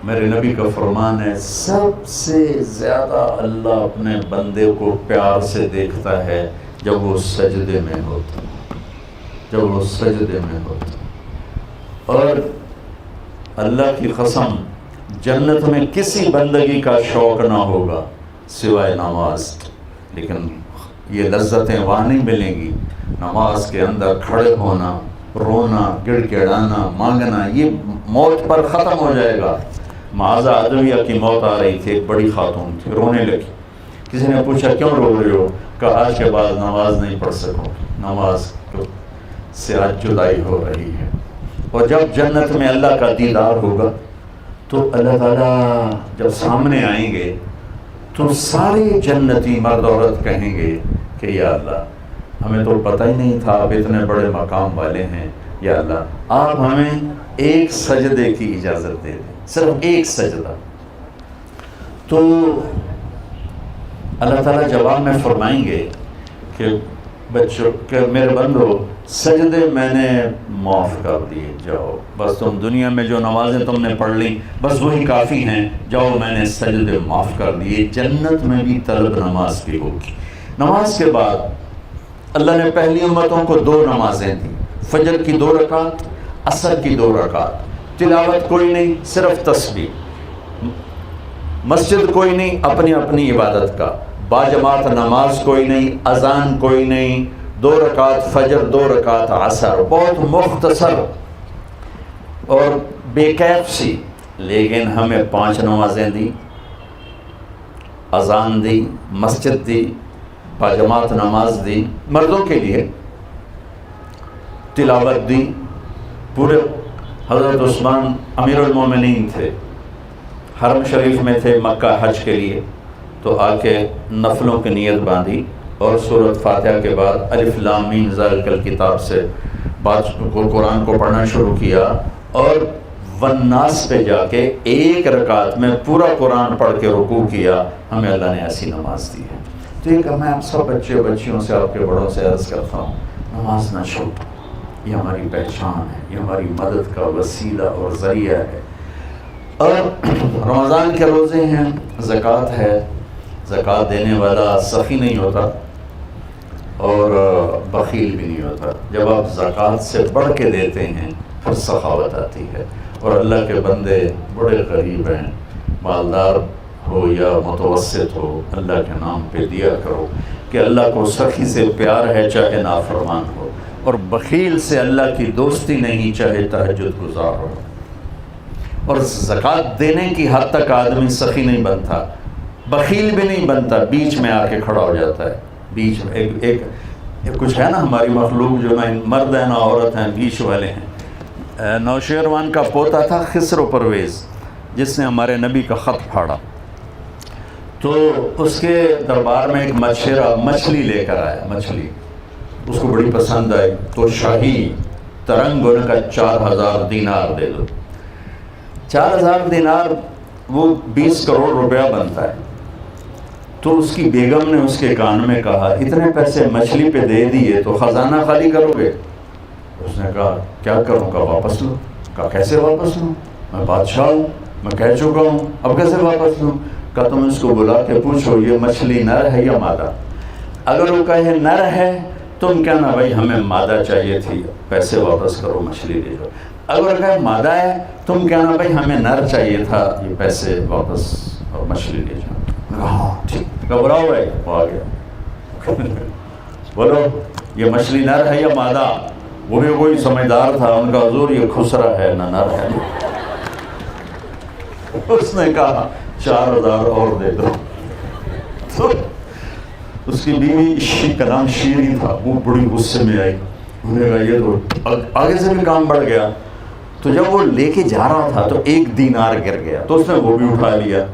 Speaker 2: میرے نبی کا فرمان ہے سب سے زیادہ اللہ اپنے بندے کو پیار سے دیکھتا ہے جب وہ سجدے میں ہوتا، جب وہ سجدے میں ہوتا۔ اور اللہ کی قسم جنت میں کسی بندگی کا شوق نہ ہوگا سوائے نماز، لیکن یہ لذتیں وہاں نہیں ملیں گی۔ نماز کے اندر کھڑے ہونا، رونا، گڑ گڑانا، مانگنا، یہ موت پر ختم ہو جائے گا۔ معاذہ عدویہ کی موت آ رہی تھی، ایک بڑی خاتون تھی، رونے لگی۔ کسی نے پوچھا کیوں رو رہے ہو؟ کہا آج کے بعد نماز نہیں پڑھ سکوں، نماز سے آج جدائی ہو رہی ہے۔ اور جب جنت میں اللہ کا دیدار ہوگا تو اللہ تعالیٰ جب سامنے آئیں گے تو سارے جنتی مرد عورت کہیں گے کہ یا اللہ ہمیں تو پتہ ہی نہیں تھا آپ اتنے بڑے مقام والے ہیں، یا اللہ آپ ہمیں ایک سجدے کی اجازت دے دیں، صرف ایک سجدہ۔ تو اللہ تعالیٰ جواب میں فرمائیں گے کہ بچوں کہ میرے بندو سجدے میں نے معاف کر دیے، جاؤ بس تم دنیا میں جو نمازیں تم نے پڑھ لیں بس وہی کافی ہیں، جاؤ میں نے سجدے معاف کر دیے۔ جنت میں بھی طلب نماز کی ہوگی۔ نماز کے بعد اللہ نے پہلی امتوں کو 2 نمازیں دیں، فجر کی 2 رکعت، عصر کی 2 رکعت۔ تلاوت کوئی نہیں، صرف تسبیح، مسجد کوئی نہیں، اپنی اپنی عبادت کا، باجماعت نماز کوئی نہیں، اذان کوئی نہیں، 2 رکعت فجر، 2 رکعت عصر، بہت مختصر اور بے کیف سی، لیکن ہمیں 5 نمازیں دی، اذان دی، مسجد دی، باجماعت نماز دی مردوں کے لیے، تلاوت دی، پورے حضرت عثمان امیر المومنین تھے، حرم شریف میں تھے مکہ حج کے لیے، تو آ کے نفلوں کی نیت باندھی اور سورۃ فاتحہ کے بعد الف لام میم ذالک الکتاب سے قرآن کو پڑھنا شروع کیا، اور والناس پہ جا کے ایک رکعت میں پورا قرآن پڑھ کے رکوع کیا۔ ہمیں اللہ نے ایسی نماز دی ہے۔ تو یہ کہ میں آپ سب بچے بچیوں سے، آپ کے بڑوں سے عرض کرتا ہوں، نماز نہ چھوڑو، یہ ہماری پہچان ہے، یہ ہماری مدد کا وسیلہ اور ذریعہ ہے۔ اور رمضان کے روزے ہیں، زکوٰۃ ہے، زکوٰۃ دینے والا سخی نہیں ہوتا اور بخیل بھی نہیں ہوتا۔ جب آپ زکوٰۃ سے بڑھ کے دیتے ہیں پھر سخاوت آتی ہے۔ اور اللہ کے بندے بڑے غریب ہیں، مالدار ہو یا متوسط ہو، اللہ کے نام پہ دیا کرو، کہ اللہ کو سخی سے پیار ہے چاہے نافرمان ہو، اور بخیل سے اللہ کی دوستی نہیں چاہے تہجد گزار ہو۔ اور زکوٰۃ دینے کی حد تک آدمی سخی نہیں بنتا، بخیل بھی نہیں بنتا، بیچ میں آ کے کھڑا ہو جاتا ہے۔ بیچ میں ایک کچھ ہے نا ہماری مخلوق، جو نہ مرد ہے نہ عورت ہیں، بیچ والے ہیں۔ نوشیروان کا پوتا تھا خسرو پرویز، جس نے ہمارے نبی کا خط پھاڑا، تو اس کے دربار میں ایک مچھیرا مچھلی لے کر آیا، مچھلی اس کو بڑی پسند آئی، تو شاہی ترنگ ان کا 4000 دینار دے دو۔ 4000 دینار وہ 20 کروڑ روپیہ بنتا ہے۔ تو اس کی بیگم نے اس کے کان میں کہا، اتنے پیسے مچھلی پہ دے دیے تو خزانہ خالی کرو گے؟ اس نے کہا کیا کروں گا، واپس لو۔ کہا کیسے واپس لوں، میں بادشاہ ہوں، میں کہہ چکا ہوں، اب کیسے واپس لوں؟ کہا تم اس کو بلا کے پوچھو یہ مچھلی نر ہے یا مادہ؟ اگر وہ کہے نر ہے تم کہنا بھائی ہمیں مادہ چاہیے تھی، پیسے واپس کرو، مچھلی لے جاؤ۔ اگر کہے مادہ ہے تم کہنا بھائی ہمیں نر چاہیے تھا، یہ پیسے واپس اور مچھلی لے جاؤ۔ ہاں ٹھیک، گھبراؤ ہے، وہ آ گیا۔ بولو یہ مچھلی نر ہے یا مادہ؟ وہ بھی کوئی سمجھدار تھا، ان کا حضور یہ خسرا ہے نہ نر ہے۔ اس نے کہا 4000 اور دے دو۔ تو اس کی بیوی کا نام شیری تھا، وہ بڑی غصے میں آئی، انہوں نے کہا یہ تو آگے سے بھی کام بڑھ گیا۔ تو جب وہ لے کے جا رہا تھا تو 1 دینار گر گیا، تو اس نے وہ بھی اٹھا لیا۔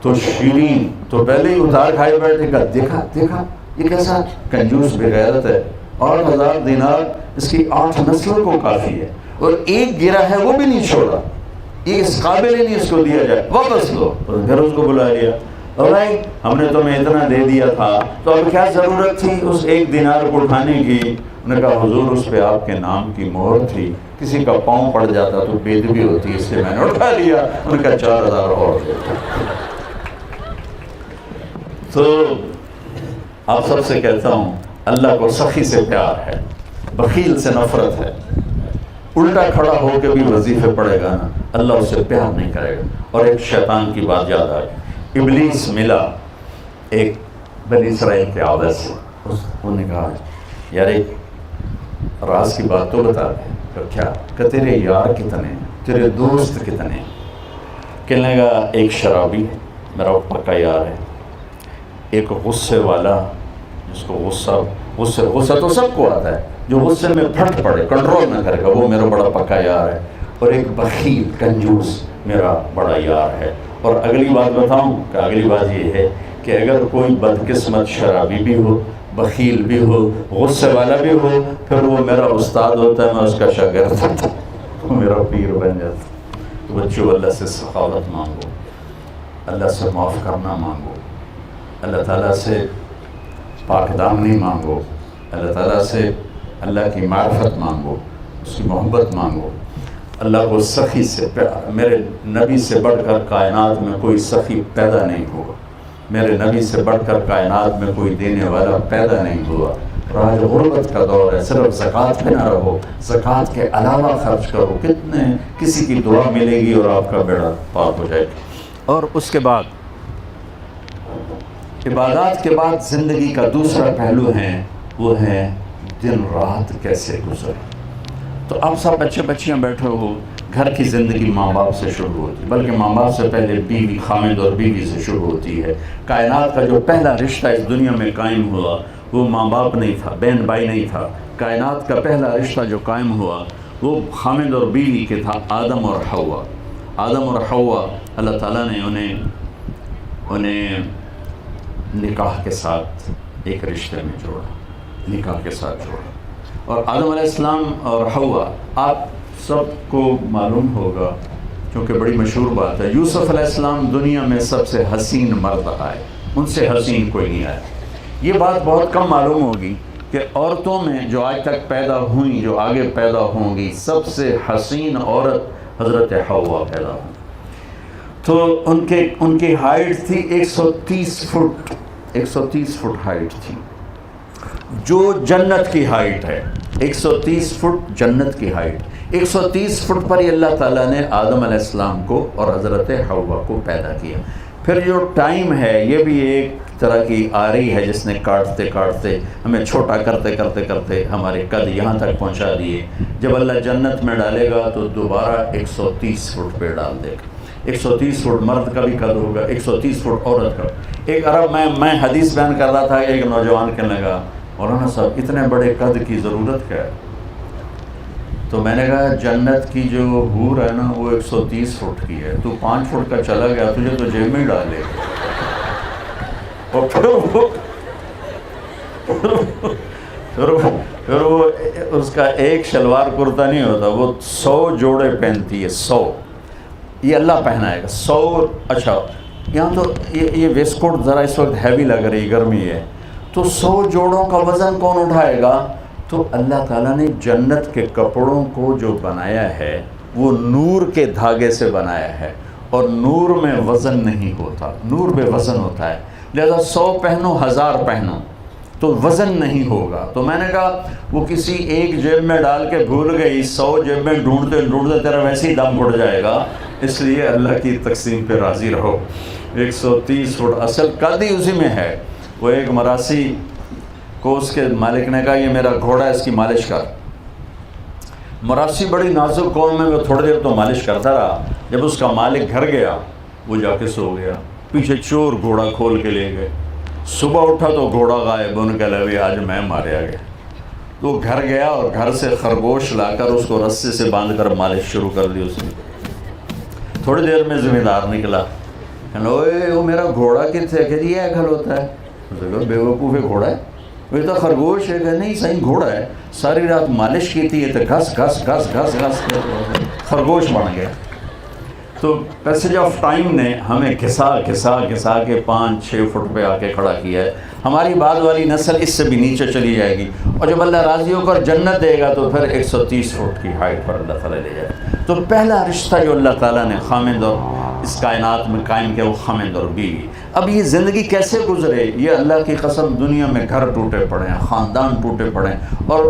Speaker 2: تو شیرین تو پہلے ہی اتار کھائے بیٹھے، کہا دیکھا دیکھا یہ کیسا کنجوس بے غیرت ہے، 8000 دینار اس کی 8 نسلوں کو کافی ہے، اور ایک گرا ہے وہ بھی نہیں چھوڑا، یہ اس قابل ہی نہیں اس کو دیا جائے، واپس لو۔ پھر اس کو بلا لیا، اور ہم نے تمہیں اتنا دے دیا تھا تو اب کیا ضرورت تھی اس 1 دینار کو اٹھانے کی؟ انہوں نے کہا حضور اس پہ آپ کے نام کی مہر تھی، کسی کا پاؤں پڑ جاتا تو بے ادبی ہوتی، اس لیے میں نے اٹھا لیا۔ انہوں نے کہا 4000 اور دے دو۔ تو آپ سب سے کہتا ہوں اللہ کو سخی سے پیار ہے، بخیل سے نفرت ہے۔ الٹا کھڑا ہو کے بھی وظیفے پڑے گا نا، اللہ اس سے پیار نہیں کرے گا۔ اور ایک شیطان کی بات یاد آ گئی، ابلیس ملا ایک بنی اسرائیل کے عادت سے، انہوں نے کہا یار ایک راز کی بات تو بتا دے۔ کہ کیا؟ کہ تیرے یار کتنے ہیں، تیرے دوست کتنے ہیں؟ کہنے لگا ایک شرابی میرا پکا یار ہے، ایک غصے والا جس کو غصہ تو سب کو آتا ہے، جو غصے میں پھٹ پڑے، کنٹرول نہ کرے گا، وہ میرا بڑا پکا یار ہے، اور ایک بخیل کنجوس میرا بڑا یار ہے۔ اور اگلی بات بتاؤں کہ اگلی بات یہ ہے کہ اگر کوئی بدقسمت شرابی بھی ہو، بخیل بھی ہو، غصے والا بھی ہو، پھر وہ میرا استاد ہوتا ہے، میں اس کا شاگرد ہوتا ہوں، وہ میرا پیر بن جاتا۔ تو بچوں اللہ سے سخاوت مانگو، اللہ سے معاف کرنا مانگو، اللہ تعالیٰ سے پاک دامنی مانگو، اللہ تعالیٰ سے اللہ کی معرفت مانگو، اس کی محبت مانگو، اللہ کو سخی سے پیار۔ میرے نبی سے بڑھ کر کائنات میں کوئی سخی پیدا نہیں ہوا، میرے نبی سے بڑھ کر کائنات میں کوئی دینے والا پیدا نہیں ہوا۔ اور آج غربت کا دور ہے، صرف زکوٰۃ پہ نہ رہو، زکوٰۃ کے علاوہ خرچ کرو، کتنے کسی کی دعا ملے گی اور آپ کا بیڑا پاک ہو جائے گا۔ اور اس کے بعد عبادات کے بعد زندگی کا دوسرا پہلو ہے، وہ ہے دن رات کیسے گزرے۔ تو آپ سب بچے بچیاں بیٹھے ہو، گھر کی زندگی ماں باپ سے شروع ہوتی ہے، بلکہ ماں باپ سے پہلے بیوی، خامد اور بیوی سے شروع ہوتی ہے۔ کائنات کا جو پہلا رشتہ اس دنیا میں قائم ہوا وہ ماں باپ نہیں تھا، بہن بھائی نہیں تھا۔ کائنات کا پہلا رشتہ جو قائم ہوا وہ خامد اور بیوی کے تھا آدم اور حوا. آدم اور حوا اللہ تعالیٰ نے انہیں نکاح کے ساتھ ایک رشتے میں جوڑا، نکاح کے ساتھ جوڑا. اور آدم علیہ السلام اور حوا، آپ سب کو معلوم ہوگا کیونکہ بڑی مشہور بات ہے، یوسف علیہ السلام دنیا میں سب سے حسین مرد آئے، ان سے حسین کوئی نہیں آیا. یہ بات بہت کم معلوم ہوگی کہ عورتوں میں جو آج تک پیدا ہوئیں، جو آگے پیدا ہوں گی، سب سے حسین عورت حضرت حوا پیدا ہوئی. تو ان کی ہائٹ تھی 130 فٹ، 130 فٹ ہائٹ تھی، جو جنت کی ہائٹ ہے. 130 فٹ جنت کی ہائٹ. 130 فٹ پر ہی اللہ تعالیٰ نے آدم علیہ السلام کو اور حضرت حوا کو پیدا کیا. پھر جو ٹائم ہے یہ بھی ایک طرح کی آری ہے جس نے کاٹتے کاٹتے ہمیں چھوٹا کرتے کرتے کرتے ہمارے قد یہاں تک پہنچا دیے. جب اللہ جنت میں ڈالے گا تو دوبارہ 130 فٹ پہ ڈال دے گا. 130 فٹ مرد کا بھی قد ہوگا، 130 فٹ عورت کا. ایک عرب میں حدیث بیان کر رہا تھا، ایک نوجوان کہنے لگا مولانا صاحب اتنے بڑے قد کی ضرورت کیا ہے؟ تو میں نے کہا جنت کی جو حور ہے نا وہ 130 فٹ کی ہے، تو 5 فٹ کا چلا گیا تجھے تو جیب میں ہی ڈالے. اور پھر وہ اس کا ایک شلوار کرتا نہیں ہوتا، وہ 100 جوڑے پہنتی ہے. 100 یہ اللہ پہنائے گا. 100. اچھا یہاں تو یہ ویسٹ کوٹ ذرا اس وقت ہیوی لگ رہی، گرمی ہے، تو 100 جوڑوں کا وزن کون اٹھائے گا؟ تو اللہ تعالیٰ نے جنت کے کپڑوں کو جو بنایا ہے وہ نور کے دھاگے سے بنایا ہے، اور نور میں وزن نہیں ہوتا، نور بے وزن ہوتا ہے. لہذا 100 پہنو 1000 پہنو تو وزن نہیں ہوگا. تو میں نے کہا وہ کسی ایک جیب میں ڈال کے بھول گئی، 100 جیب میں ڈھونڈتے ڈھونڈتے تیرا ویسے ہی دم اڑ جائے گا. اس لیے اللہ کی تقسیم پہ راضی رہو. 130 فٹ اصل قد ہی اسی میں ہے. وہ ایک مراسی کو اس کے مالک نے کہا یہ میرا گھوڑا ہے، اس کی مالش کر. مراسی بڑی نازک قوم میں وہ تھوڑی دیر تو مالش کرتا رہا. جب اس کا مالک گھر گیا وہ جا کے سو گیا. پیچھے چور گھوڑا کھول کے لے گئے. صبح اٹھا تو گھوڑا غائب. ان کہا لگا آج میں ماریا گیا. تو گھر گیا اور گھر سے خرگوش لا کر اس کو رسے سے باندھ کر مالش شروع کر دی اس نے. تھوڑی دیر میں ذمہ دار نکلا، اوے وہ میرا گھوڑا کتنے کہ یہ کھل ہوتا ہے. بے وقوف ہے، گھوڑا ہے. وہ تو خرگوش ہے کہ نہیں صحیح گھوڑا ہے. ساری رات مالش کی تھی تو گھس گھس گھس گھس گھس خرگوش بن گیا. تو پیسج آف ٹائم نے ہمیں گھسا گھسا گھسا کے 5-6 فٹ پہ آ کے کھڑا کیا ہے. ہماری بعد والی نسل اس سے بھی نیچے چلی جائے گی، اور جب اللہ راضی ہو کر جنت دے گا تو پھر 130 فٹ کی ہائٹ پر اللہ تعالیٰ لے جائے. تو پہلا رشتہ جو اللہ تعالیٰ نے خامد اور اس کائنات میں قائم کیا وہ خامد اور بیوی. اب یہ زندگی کیسے گزرے؟ یہ اللہ کی قسم دنیا میں گھر ٹوٹے پڑے ہیں، خاندان ٹوٹے پڑے ہیں، اور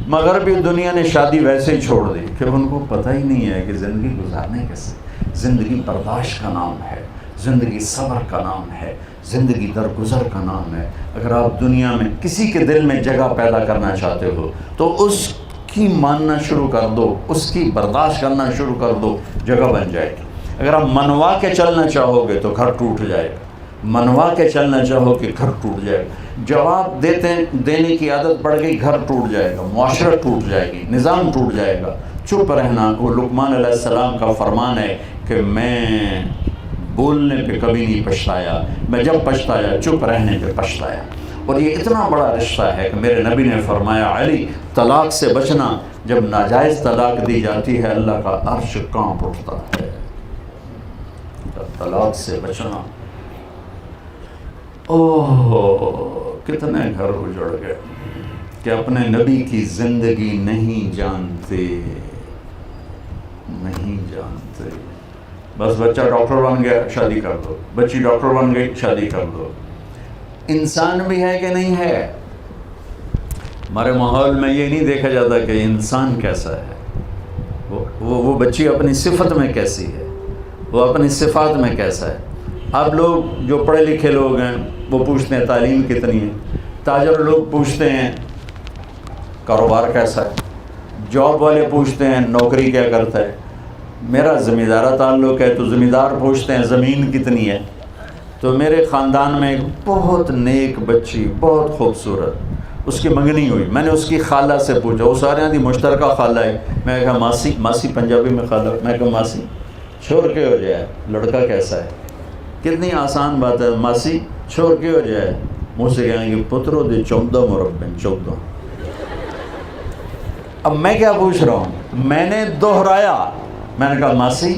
Speaker 2: مغربی دنیا نے شادی ویسے ہی چھوڑ دی کہ ان کو پتہ ہی نہیں ہے کہ زندگی گزارنے کیسے. زندگی برداشت کا نام ہے، زندگی صبر کا نام ہے، زندگی درگزر کا نام ہے. اگر آپ دنیا میں کسی کے دل میں جگہ پیدا کرنا چاہتے ہو تو اس کی ماننا شروع کر دو، اس کی برداشت کرنا شروع کر دو، جگہ بن جائے گی. اگر آپ منوا کے چلنا چاہو گے تو گھر ٹوٹ جائے گا. منوا کے چلنا چاہو کہ گھر ٹوٹ جائے گا. جواب دینے کی عادت پڑ گئی، گھر ٹوٹ جائے گا، معاشرہ ٹوٹ جائے گی، نظام ٹوٹ جائے گا. چپ رہنا وہ لقمان علیہ السلام کا فرمان ہے کہ میں بولنے پہ کبھی نہیں پچھتایا، میں جب پچھتایا چپ رہنے پہ پچھتایا. اور یہ اتنا بڑا رشتہ ہے کہ میرے نبی نے فرمایا علی طلاق سے بچنا. جب ناجائز طلاق دی جاتی ہے اللہ کا عرش کانپ اٹھتا ہے. طلاق سے بچنا. اوہ کتنے گھر اجڑ گئے کہ اپنے نبی کی زندگی نہیں جانتے. بس بچہ ڈاکٹر بن گیا شادی کر دو، بچی ڈاکٹر بن گئی شادی کر دو. انسان بھی ہے کہ نہیں ہے؟ ہمارے ماحول میں یہ نہیں دیکھا جاتا کہ انسان کیسا ہے، وہ بچی اپنی صفت میں کیسی ہے، وہ اپنی صفات میں کیسا ہے. اب لوگ جو پڑھے لکھے لوگ ہیں وہ پوچھتے ہیں تعلیم کتنی ہے، تاجر لوگ پوچھتے ہیں کاروبار کیسا ہے، جاب والے پوچھتے ہیں نوکری کیا کرتا ہے. میرا زمیندارہ تعلق ہے تو زمیندار پوچھتے ہیں زمین کتنی ہے. تو میرے خاندان میں ایک بہت نیک بچی، بہت خوبصورت، اس کی منگنی ہوئی. میں نے اس کی خالہ سے پوچھا, وہ سارے یہاں دی مشترکہ خالہ ہے. میں کہا ماسی پنجابی میں خالہ. میں کہا ماسی چھوڑ کے ہو جائے, لڑکا کیسا ہے؟ کتنی آسان بات ہے, ماسی چھوڑ کے ہو جائے. مجھ سے کہیں گے پترو دے 14 مربع 14. اب میں کیا پوچھ رہا ہوں, میں نے دہرایا, میں نے کہا ماسی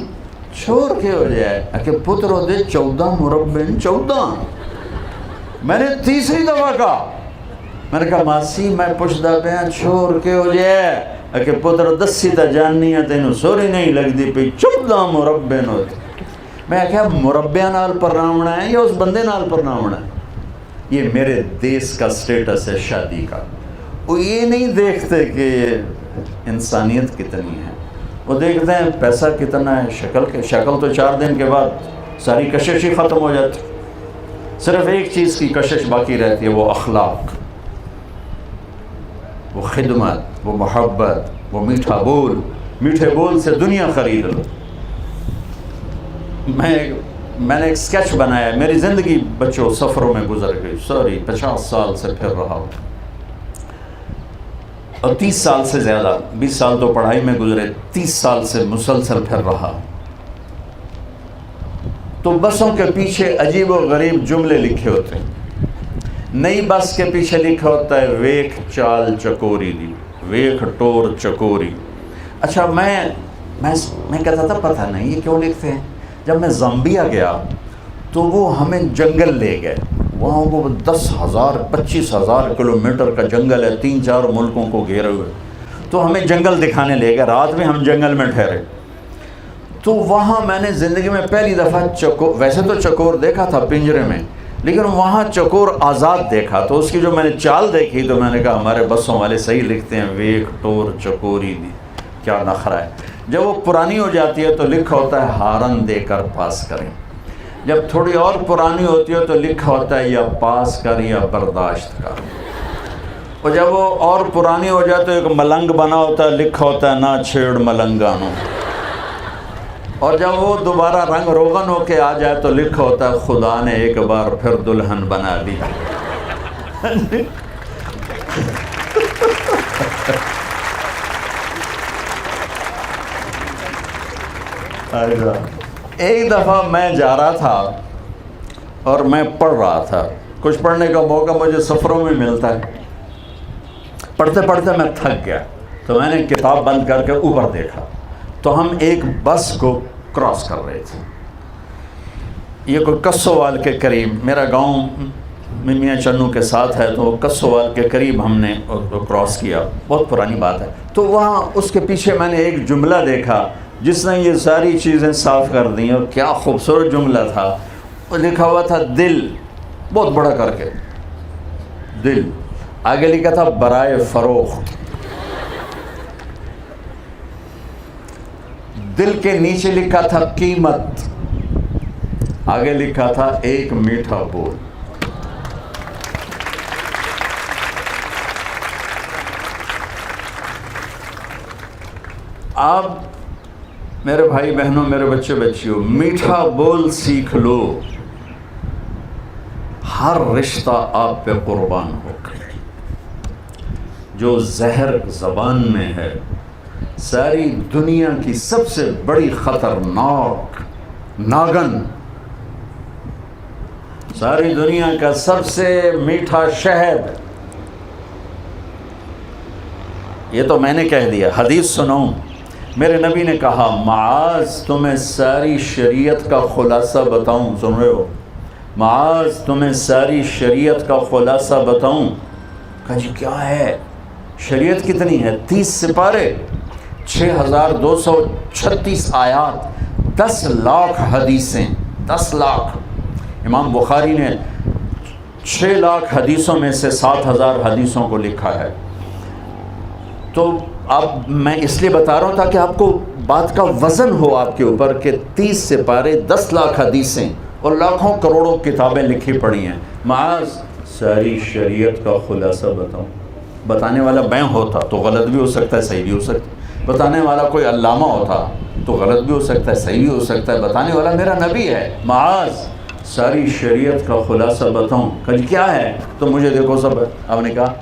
Speaker 2: چھوڑ کے ہو جائے کہ پترو دے 14 مربع 14. میں نے تیسری دفعہ کہا, میں نے کہا ماسی میں پوچھتا پیا چھوڑ کے ہو جائے کہ پتر دسی تا جاننی ہے تینوں سوری نہیں لگتی پی 14 مربع ہوتی. میں کہا مربع نال پرناونا ہے یا اس بندے نال پرناونا ہے؟ یہ میرے دیس کا سٹیٹس ہے شادی کا. وہ یہ نہیں دیکھتے کہ انسانیت کتنی ہے, وہ دیکھتے ہیں پیسہ کتنا ہے, شکل تو 4 دن کے بعد ساری کشش ہی ختم ہو جاتی. صرف ایک چیز کی کشش باقی رہتی ہے, وہ اخلاق, وہ خدمت, وہ محبت, وہ میٹھا بول. میٹھے بول سے دنیا خرید لو. میں نے ایک سکیچ بنایا, میری زندگی بچوں سفروں میں گزر گئی, 50 سال سے پھر رہا ہوں, اور 30 سال سے زیادہ, 20 سال تو پڑھائی میں گزرے, 30 سال سے مسلسل پھر رہا. تو بسوں کے پیچھے عجیب و غریب جملے لکھے ہوتے ہیں. نئی بس کے پیچھے لکھا ہوتا ہے ویکھ چال چکوری دی, ویکھ ٹور چکوری. اچھا میں کہتا تھا پتہ نہیں یہ کیوں لکھتے ہیں. جب میں زامبیا گیا تو وہ ہمیں جنگل لے گئے, وہاں وہ 10,000 25,000 کلومیٹر کا جنگل ہے, 3-4 ملکوں کو گھیرے ہوئے. تو ہمیں جنگل دکھانے لے گئے, رات میں ہم جنگل میں ٹھہرے. تو وہاں میں نے زندگی میں پہلی دفعہ ویسے تو چکور دیکھا تھا پنجرے میں, لیکن وہاں چکور آزاد دیکھا. تو اس کی جو میں نے چال دیکھی تو میں نے کہا ہمارے بسوں والے صحیح لکھتے ہیں ویکھ ٹور چکوری دی. کیا نخرہ ہے. جب وہ پرانی ہو جاتی ہے تو لکھا ہوتا ہے ہارن دے کر پاس کریں. جب تھوڑی اور پرانی ہوتی ہے تو لکھا ہوتا ہے یا پاس کر یا برداشت کر. اور جب وہ اور پرانی ہو جائے تو ایک ملنگ بنا ہوتا ہے, لکھا ہوتا ہے نہ چھیڑ ملنگانوں. اور جب وہ دوبارہ رنگ روغن ہو کے آ جائے تو لکھا ہوتا ہے خدا نے ایک بار پھر دلہن بنا دی. ایک دفعہ میں جا رہا تھا اور میں پڑھ رہا تھا. کچھ پڑھنے کا موقع مجھے سفروں میں ملتا ہے. پڑھتے پڑھتے میں تھک گیا تو میں نے کتاب بند کر کے اوپر دیکھا تو ہم ایک بس کو کراس کر رہے تھے. یہ کوئی کسووال کے قریب, میرا گاؤں میاں چنو کے ساتھ ہے, تو کسووال کے قریب ہم نے کراس کیا. بہت پرانی بات ہے. تو وہاں اس کے پیچھے میں نے ایک جملہ دیکھا جس نے یہ ساری چیزیں صاف کر دیں, اور کیا خوبصورت جملہ تھا. وہ لکھا ہوا تھا دل, بہت بڑا کر کے دل. آگے لکھا تھا برائے فروخت. دل کے نیچے لکھا تھا قیمت. آگے لکھا تھا ایک میٹھا بول. آپ میرے بھائی بہنوں, میرے بچے بچیوں, میٹھا بول سیکھ لو, ہر رشتہ آپ پہ قربان ہو. جو زہر زبان میں ہے, ساری دنیا کی سب سے بڑی خطرناک ناگن, ساری دنیا کا سب سے میٹھا شہد. یہ تو میں نے کہہ دیا, حدیث سنو. میرے نبی نے کہا معاذ تمہیں ساری شریعت کا خلاصہ بتاؤں. سن رہے ہو؟ معاذ تمہیں ساری شریعت کا خلاصہ بتاؤں. کہا جی کیا ہے؟ شریعت کتنی ہے؟ 30 سپارے, 6236 آیات, 10 لاکھ حدیثیں. 10 لاکھ. امام بخاری نے 6 لاکھ حدیثوں میں سے 7000 حدیثوں کو لکھا ہے. تو اب میں اس لیے بتا رہا ہوں تاکہ آپ کو بات کا وزن ہو آپ کے اوپر کہ 30 سپارے, 10 لاکھ حدیثیں اور لاکھوں کروڑوں کتابیں لکھی پڑی ہیں. معاذ ساری شریعت کا خلاصہ بتاؤں. بتانے والا میں ہوتا تو غلط بھی ہو سکتا ہے, صحیح بھی ہو سکتا ہے. بتانے والا کوئی علامہ ہوتا تو غلط بھی ہو سکتا ہے, صحیح بھی ہو سکتا ہے. بتانے والا میرا نبی ہے. معاذ ساری شریعت کا خلاصہ بتاؤں. کل کیا ہے؟ تو مجھے دیکھو سب, آپ نے کہا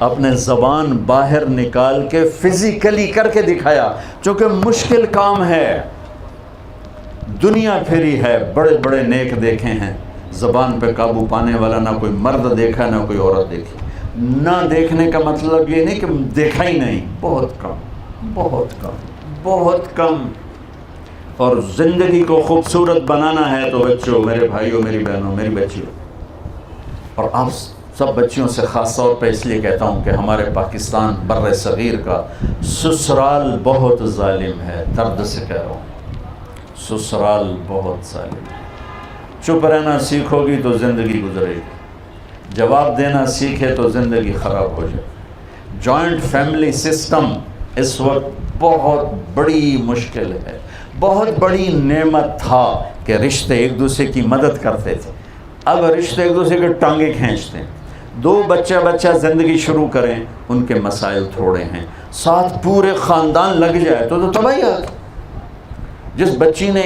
Speaker 2: اپنے زبان باہر نکال کے فزیکلی کر کے دکھایا، چونکہ مشکل کام ہے، دنیا پھری ہے، بڑے بڑے نیک دیکھے ہیں، زبان پہ قابو پانے والا نہ کوئی مرد دیکھا نہ کوئی عورت دیکھی۔ نہ دیکھنے کا مطلب یہ نہیں کہ دیکھا ہی نہیں، بہت کم، بہت کم، بہت کم۔ اور زندگی کو خوبصورت بنانا ہے تو بچوں، میرے بھائیوں، میری بہنوں، میری بچیوں، اور آپ سب بچیوں سے خاص طور پہ اس لیے کہتا ہوں کہ ہمارے پاکستان بر صغیر کا سسرال بہت ظالم ہے، درد سے کہہ رہا ہوں، سسرال بہت ظالم ہے۔ چپ رہنا سیکھو گی تو زندگی گزرے گی، جواب دینا سیکھے تو زندگی خراب ہو جائے۔ جوائنٹ فیملی سسٹم اس وقت بہت بڑی مشکل ہے، بہت بڑی نعمت تھا کہ رشتے ایک دوسرے کی مدد کرتے تھے، اب رشتے ایک دوسرے کے ٹانگیں کھینچتے ہیں۔ دو بچہ زندگی شروع کریں، ان کے مسائل تھوڑے ہیں، ساتھ پورے خاندان لگ جائے تو تباہی آ گئی۔ جس بچی نے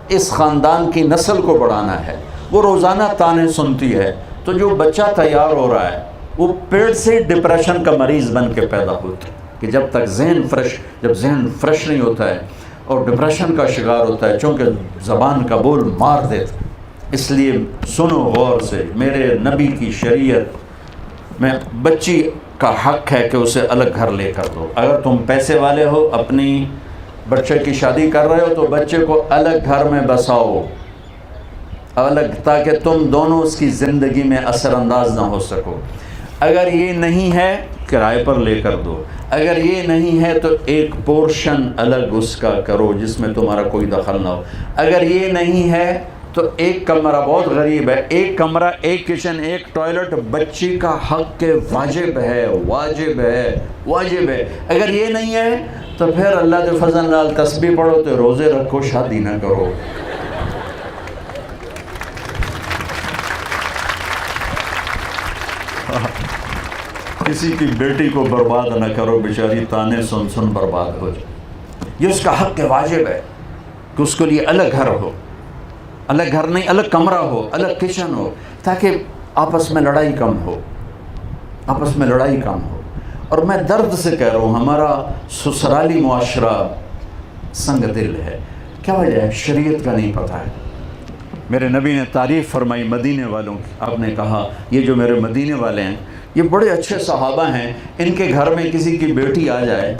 Speaker 2: اس خاندان کی نسل کو بڑھانا ہے وہ روزانہ تانے سنتی ہے، تو جو بچہ تیار ہو رہا ہے وہ پیٹ سے ڈپریشن کا مریض بن کے پیدا ہوتا ہے، کہ جب تک جب ذہن فریش نہیں ہوتا ہے اور ڈپریشن کا شکار ہوتا ہے، چونکہ زبان کا بول مار دیتا ہے۔ اس لیے سنو غور سے، میرے نبی کی شریعت میں بچی کا حق ہے کہ اسے الگ گھر لے کر دو۔ اگر تم پیسے والے ہو، اپنی بچے کی شادی کر رہے ہو تو بچے کو الگ گھر میں بساؤ، الگ، تاکہ تم دونوں اس کی زندگی میں اثر انداز نہ ہو سکو۔ اگر یہ نہیں ہے کرائے پر لے کر دو، اگر یہ نہیں ہے تو ایک پورشن الگ اس کا کرو جس میں تمہارا کوئی دخل نہ ہو۔ اگر یہ نہیں ہے تو ایک کمرہ، بہت غریب ہے، ایک کمرہ، ایک کچن، ایک ٹوائلٹ بچی کا حق کے واجب ہے، واجب ہے، واجب ہے۔ اگر یہ نہیں ہے تو پھر اللہ کے فضل نال تسبیح پڑھو، تو روزے رکھو، شادی نہ کرو۔ کسی کی بیٹی کو برباد نہ کرو، بیچاری تانے سن سن برباد ہو جائے۔ یہ اس کا حق کے واجب ہے کہ اس کے لیے الگ گھر ہو، الگ گھر نہیں، الگ کمرہ ہو، الگ کچن ہو، تاکہ آپس میں لڑائی کم ہو، آپس میں لڑائی کم ہو۔ اور میں درد سے کہہ رہا ہوں، ہمارا سسرالی معاشرہ سنگ دل ہے۔ کیا وجہ ہے؟ شریعت کا نہیں پتہ ہے۔ میرے نبی نے تعریف فرمائی مدینے والوں کی، آپ نے کہا یہ جو میرے مدینے والے ہیں یہ بڑے اچھے صحابہ ہیں، ان کے گھر میں کسی کی بیٹی آ جائے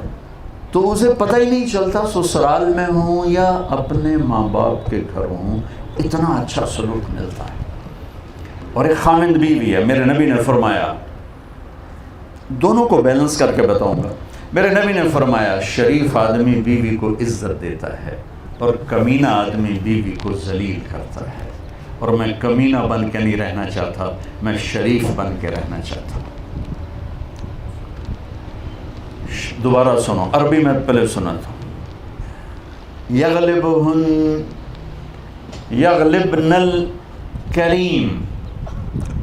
Speaker 2: تو اسے پتہ ہی نہیں چلتا سسرال میں ہوں یا اپنے ماں باپ کے گھر ہوں، اتنا اچھا سلوک ملتا ہے۔ اور ایک خامند بیوی ہے، میرے نبی نے فرمایا، دونوں کو بیلنس کر کے بتاؤں گا، میرے نبی نے فرمایا شریف آدمی بیوی کو عزت دیتا ہے اور کمینہ آدمی بیوی کو ذلیل کرتا ہے۔ اور میں کمینہ بن کے نہیں رہنا چاہتا، میں شریف بن کے رہنا چاہتا ہوں۔ دوبارہ سنو، عربی میں پہلے سنا تھا، یغلبن الکریم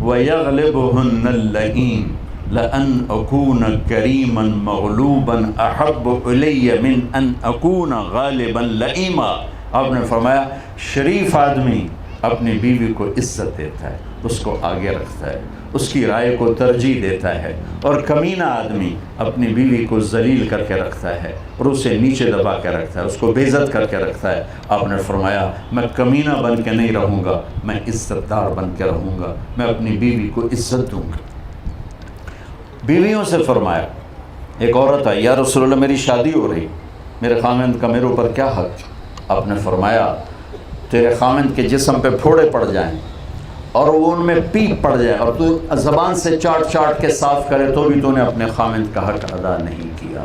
Speaker 2: ویغلبہن اللئیم لأن اکون کریما مغلوبا احب الی من ان اکون غالبا لئیما۔ آپ نے فرمایا شریف آدمی اپنی بیوی کو عزت دیتا ہے، اس کو آگے رکھتا ہے، اس کی رائے کو ترجیح دیتا ہے، اور کمینہ آدمی اپنی بیوی کو ذلیل کر کے رکھتا ہے اور اسے نیچے دبا کے رکھتا ہے، اس کو بے عزت کر کے رکھتا ہے۔ آپ نے فرمایا میں کمینہ بن کے نہیں رہوں گا، میں عزت دار بن کے رہوں گا، میں اپنی بیوی کو عزت دوں گا۔ بیویوں سے فرمایا، ایک عورت آئی، یا رسول اللہ میری شادی ہو رہی، میرے خامند کا میرے اوپر کیا حق؟ آپ نے فرمایا تیرے خامند کے جسم پہ پھوڑے پڑ جائیں اور وہ ان میں پیپ پڑ جائے اور تو زبان سے چاٹ چاٹ کے صاف کرے تو بھی تو نے اپنے خامند کا حق ادا نہیں کیا۔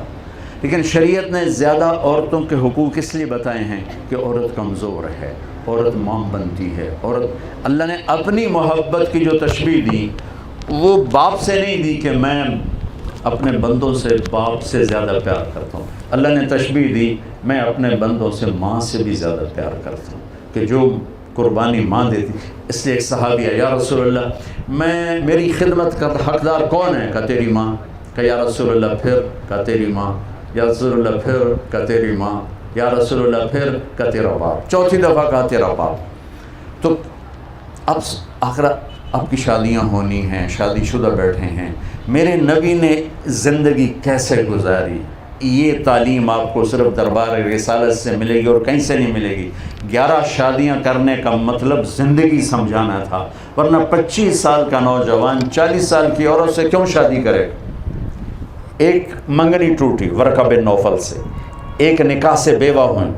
Speaker 2: لیکن شریعت نے زیادہ عورتوں کے حقوق اس لیے بتائے ہیں کہ عورت کمزور ہے، عورت ماں بنتی ہے، عورت، اللہ نے اپنی محبت کی جو تشبیہ دی وہ باپ سے نہیں دی کہ میں اپنے بندوں سے باپ سے زیادہ پیار کرتا ہوں، اللہ نے تشبیہ دی میں اپنے بندوں سے ماں سے بھی زیادہ پیار کرتا ہوں، کہ جو قربانی ماں دیتی۔ اس لیے ایک صحابی ہے، یا رسول اللہ میری خدمت کا حقدار کون ہے؟ کہا تیری ماں۔ کہا یا رسول اللہ پھر؟ کہا تیری ماں۔ یا رسول اللہ پھر؟ کہا تیری ماں۔ یا رسول اللہ پھر؟ کہا تیرا باپ۔ چوتھی دفعہ کہا تیرا باپ۔ تو اب آخر آپ کی شادیاں ہونی ہیں، شادی شدہ بیٹھے ہیں، میرے نبی نے زندگی کیسے گزاری، یہ تعلیم آپ کو صرف دربار رسالت سے ملے گی اور کہیں سے نہیں ملے گی۔ 11 شادیاں کرنے کا مطلب زندگی سمجھانا تھا، ورنہ 25 سال کا نوجوان 40 سال کی عورت سے کیوں شادی کرے گا؟ ایک منگنی ٹوٹی ورقہ بن نوفل سے، ایک نکاح سے بیوہ ہوئیں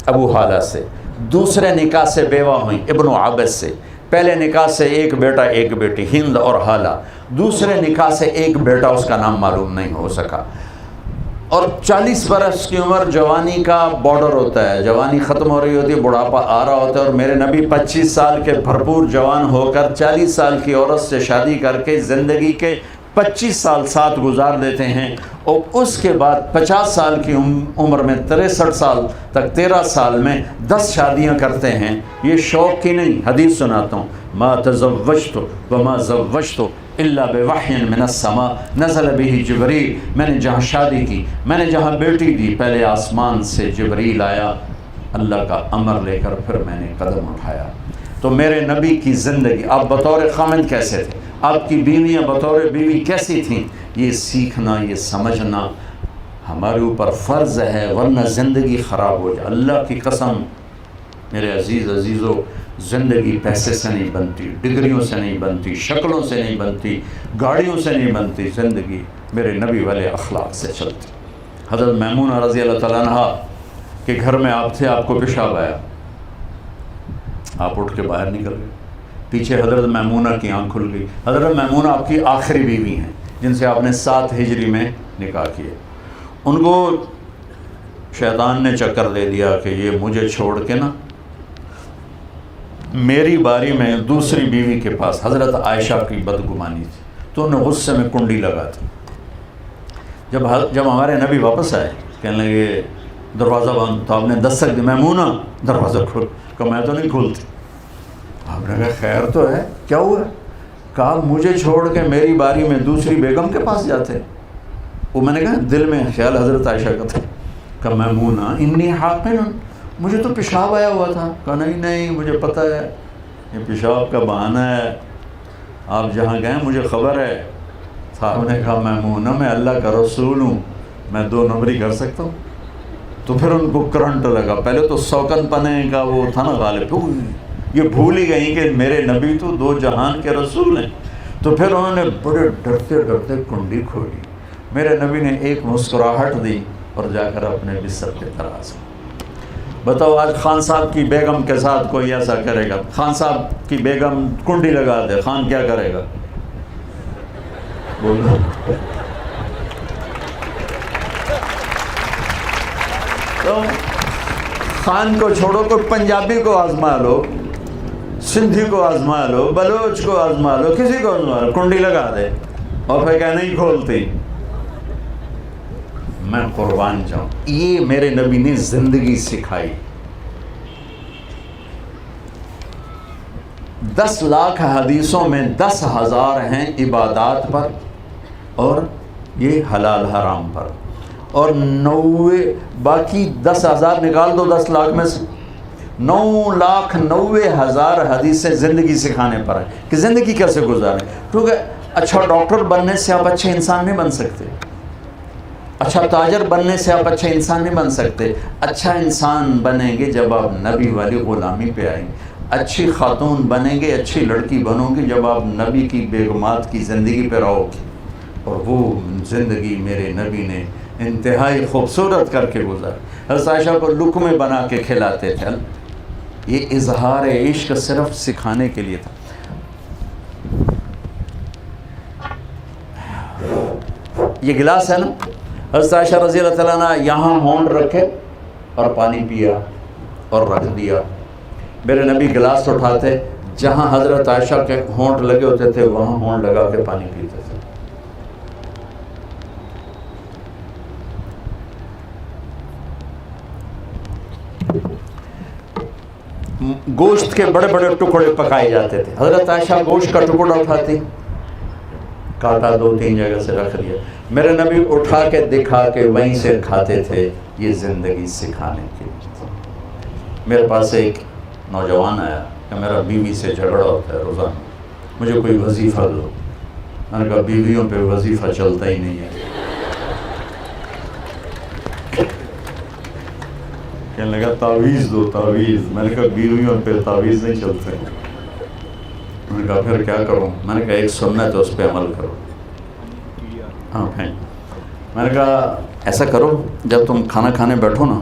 Speaker 2: ابو حالہ سے، دوسرے نکاح سے بیوہ ہوئیں ابن عبس سے، پہلے نکاح سے ایک بیٹا ایک بیٹی ہند اور حالہ، دوسرے نکاح سے ایک بیٹا اس کا نام معلوم نہیں ہو سکا، اور 40 برس کی عمر جوانی کا بارڈر ہوتا ہے، جوانی ختم ہو رہی ہوتی ہے، بڑھاپا آ رہا ہوتا ہے، اور میرے نبی 25 سال کے بھرپور جوان ہو کر 40 سال کی عورت سے شادی کر کے زندگی کے 25 سال ساتھ گزار دیتے ہیں، اور اس کے بعد 50 سال کی عمر میں 63 سال تک 13 سال میں 10 شادیاں کرتے ہیں۔ یہ شوق کی نہیں، حدیث سناتا ہوں، ما تزوجت وما زوجت الا بوحی من السماء نزل به جبریل، میں نے جہاں شادی کی، میں نے جہاں بیٹی دی، پہلے آسمان سے جبریل آیا اللہ کا امر لے کر، پھر میں نے قدم اٹھایا۔ تو میرے نبی کی زندگی، آپ بطور خامند کیسے تھے، آپ کی بیویاں بطور بیوی کیسی تھیں، یہ سیکھنا، یہ سمجھنا ہمارے اوپر فرض ہے، ورنہ زندگی خراب ہو جائے۔ اللہ کی قسم میرے عزیزو، زندگی پیسے سے نہیں بنتی، ڈگریوں سے نہیں بنتی، شکلوں سے نہیں بنتی، گاڑیوں سے نہیں بنتی، زندگی میرے نبی والے اخلاق سے چلتی۔ حضرت میمونہ رضی اللہ تعالیٰ عنہ کے گھر میں آپ تھے، آپ کو پیشاب آیا، آپ اٹھ کے باہر نکل گئے، پیچھے حضرت میمونہ کی آنکھ کھل گئی۔ حضرت میمونہ آپ کی آخری بیوی ہیں جن سے آپ نے 7 ہجری میں نکاح کیے۔ ان کو شیطان نے چکر دے دیا کہ یہ مجھے چھوڑ کے نا میری باری میں دوسری بیوی کے پاس، حضرت عائشہ کی بدگمانی تھی، تو انہیں غصے میں کنڈی لگا دی۔ جب ہمارے نبی واپس آئے، کہنے لگے دروازہ بند، تو آپ نے دستک دی، میمونہ دروازہ کھول، کہ میں تو نہیں کھولتی۔ آپ نے کہا خیر تو ہے، کیا ہوا؟ کہا مجھے چھوڑ کے میری باری میں دوسری بیگم کے پاس جاتے۔ وہ میں نے کہا دل میں خیال حضرت عائشہ کا تھا، کہ میمونہ انی حاقن، مجھے تو پیشاب آیا ہوا تھا۔ کہا نہیں مجھے پتہ ہے یہ پیشاب کا بہانہ ہے، آپ جہاں گئے مجھے خبر ہے۔ صاحب نے کہا میمونہ میں اللہ کا رسول ہوں، میں 2 نمبری کر سکتا ہوں؟ تو پھر ان کو کرنٹ لگا، پہلے تو سوکن پنے کا وہ تھا نا غالب، یہ بھول ہی گئی کہ میرے نبی تو 2 جہان کے رسول ہیں۔ تو پھر انہوں نے بڑے ڈرتے ڈرتے کنڈی کھولی، میرے نبی نے ایک مسکراہٹ دی اور جا کر اپنے بستر کے طرف سے۔ بتاؤ آج خان صاحب کی بیگم کے ساتھ کوئی ایسا کرے گا، خان صاحب کی بیگم کنڈی لگا دے، خان کیا کرے گا؟ بولو۔ تو خان کو چھوڑو، کوئی پنجابی کو آزما لو، سندھی کو آزما لو، بلوچ کو آزما لو، کسی کو آزما لو، کنڈی لگا دے اور پھر کہ نہیں کھولتی۔ میں قربان جاؤں، یہ میرے نبی نے زندگی سکھائی۔ 10 لاکھ حدیثوں میں 10,000 ہیں عبادات پر اور یہ حلال حرام پر، اور 90 باقی 10,000 نکال دو 10 لاکھ میں سے، 9,90,000 حدیثیں زندگی سکھانے پر ہیں کہ زندگی کیسے گزاریں۔ کیونکہ اچھا ڈاکٹر بننے سے آپ اچھے انسان نہیں بن سکتے، اچھا تاجر بننے سے آپ اچھے انسان نہیں بن سکتے۔ اچھا انسان بنیں گے جب آپ نبی والی غلامی پہ آئیں گے، اچھی خاتون بنیں گے، اچھی لڑکی بنو گی جب آپ نبی کی بیگمات کی زندگی پہ رہو گی، اور وہ زندگی میرے نبی نے انتہائی خوبصورت کر کے گزاری۔ حضرت عائشہ کو لقمے بنا کے کھلاتے تھے، یہ اظہار عشق صرف سکھانے کے لیے تھا۔ یہ گلاس ہے نا، حضرت عائشہ رضی اللہ تعالیٰ عنہ یہاں ہونٹ رکھے اور پانی پیا اور رکھ دیا۔ میرے نبی گلاس اٹھاتے، جہاں حضرت عائشہ کے ہونٹ لگے ہوتے تھے وہاں ہونٹ لگا کے پانی پیتے تھے۔ گوشت کے بڑے بڑے ٹکڑے پکائے جاتے تھے، حضرت عائشہ گوشت کا ٹکڑا اٹھاتی، کاٹا 2-3 جگہ سے رکھ دیا، میرے نبی اٹھا کے دکھا کے وہیں سے کھاتے تھے۔ یہ زندگی سکھانے کے لیے۔ میرے پاس ایک نوجوان آیا کہ میرا بیوی سے جھگڑا ہوتا ہے روزانہ، مجھے کوئی وظیفہ دو۔ میں نے کہا بیویوں پہ وظیفہ چلتا ہی نہیں ہے. کہنے لگا تعویذ دو تعویذ. میں نے کہا بیویوں پہ تعویذ نہیں چلتے. میں نے کہا پھر کیا کروں؟ میں نے کہا ایک سنت ہے اس پہ عمل کرو. ہاں بھائی. میں نے کہا ایسا کرو جب تم کھانا کھانے بیٹھو نا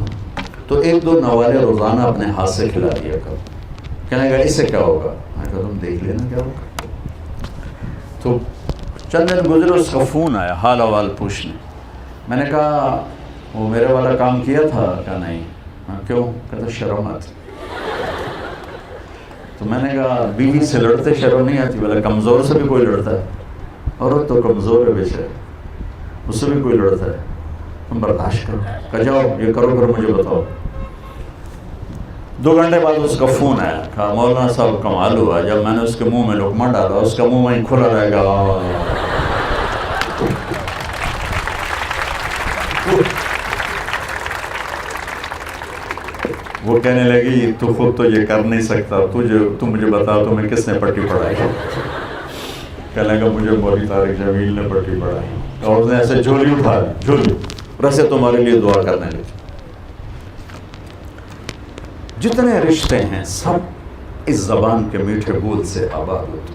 Speaker 2: تو 1-2 نوالے روزانہ اپنے ہاتھ سے کھلا دیا کرو. کہنے لگا اس سے کیا ہوگا؟ میں نے کہا تم دیکھ لینا کیا ہوگا. تو چند دن گزرے اس کا فون آیا حال احوال پوچھنے. میں نے کہا وہ میرے والا کام کیا تھا؟ کہا نہیں. کیوں؟ کہتا شرم آتی. تو میں نے کہا بیوی سے لڑتے شرم نہیں آتی؟ بولا کمزور سے بھی کوئی لڑتا ہے. عورت تو کمزور ہے بے شک، اس سے بھی کوئی لڑتا ہے. تم برداشت کرو. کہا جاؤ یہ کرو پھر مجھے بتاؤ. 2 گھنٹے بعد اس کا فون آیا. کہا مولانا صاحب کمال ہوا، جب میں نے اس کے منہ میں لقمہ ڈالا اس کا منہ وہیں کھلا رہ گیا. وہ کہنے لگی تو خود تو یہ کر نہیں سکتا، تو مجھے بتا تمہیں کس نے پٹی پڑھائی؟ کہنے لگا مجھے مولوی طارق جمیل نے پٹی پڑھائی. اور اس نے ایسے جھولی اٹھا لی، جھولی ویسے تمہارے لیے دعا کرنے لگی. جتنے رشتے ہیں سب اس زبان کے میٹھے بول سے آباد ہوتے.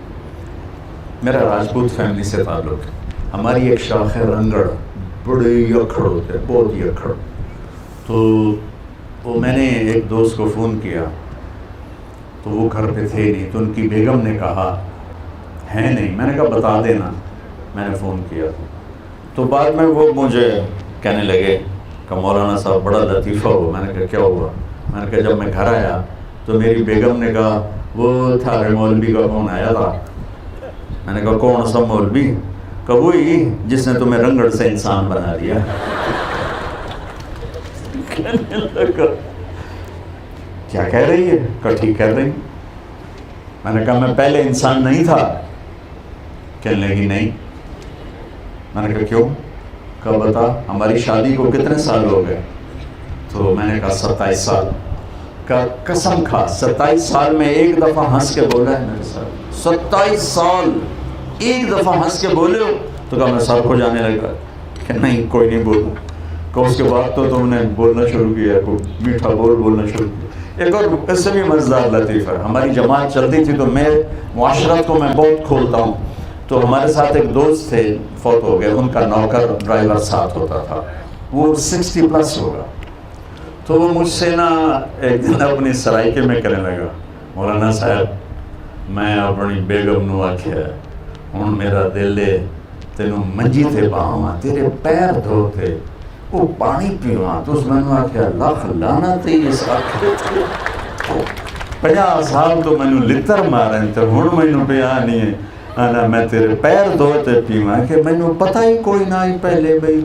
Speaker 2: میرا راجپوت فیملی سے تعلق ہے. ہماری ایک شاخ ہے رنگڑ، بڑے یکھڑ ہوتے ہیں، بہت یکھڑ. تو میں نے ایک دوست کو فون کیا تو وہ گھر پہ تھے نہیں، تو ان کی بیگم نے کہا ہے نہیں. میں نے کہا بتا دینا میں نے فون کیا. تو بعد میں وہ مجھے کہنے لگے کہ مولانا صاحب بڑا لطیفہ ہو. میں نے کہا کیا ہوا؟ میں نے کہا جب میں گھر آیا تو میری بیگم نے کہا وہ تھا مولوی کا فون آیا تھا. میں نے کہا کون سا مولوی؟ کہ وہی جس نے تمہیں رنگڑ سے انسان بنا دیا. کیا کہہ رہی ہے؟ کہ ٹھیک کہہ رہی. میں نے کہا میں پہلے انسان نہیں تھا؟ کہنے لگی نہیں. میں نے کہا کیوں؟ کہ بتا ہماری شادی کو کتنے سال ہو گئے؟ تو میں نے کہا 27 سال. کا قسم کھا 27 سال میں ایک دفعہ ہنس کے بولا ہے میرے ساتھ؟ 27 سال ایک دفعہ ہنس کے بولے ہو؟ تو کہا میں سب کو جانے لگا کہ نہیں کوئی نہیں بولوں. کہ اس کے بعد تو تم نے بولنا شروع کیا، کوئی میٹھا بولنا شروع کیا. ایک اور اس سے بھی مزیدار لطیفہ ہے. ہماری جماعت چلتی تھی تو میں معاشرت کو میں بہت کھولتا ہوں. تو ہمارے ساتھ ایک دوست تھے فوت ہو گئے، ان کا نوکر ڈرائیور ساتھ ہوتا تھا، وہ 60+ ہوگا. تو وہ مجھ سے نا ایک دن اپنی سرائکے میں کہنے لگا مولانا صاحب میں اپنی بیگم نو آکھیا ہوں میرا دل ہے تینوں منجی تے باواں تیرے پیر دھوتے وہ پانی پیواں. تو اس میں نے آکھیا لکھ لعنت اس آخرت 50 سال تو مینوں لتر مارن تے ہن مینوں پیا نہیں ہے آنا میں تیرے پیر دھوتے پیواں. کہ مینوں پتہ ہی کوئی نہ ہی پہلے بھئی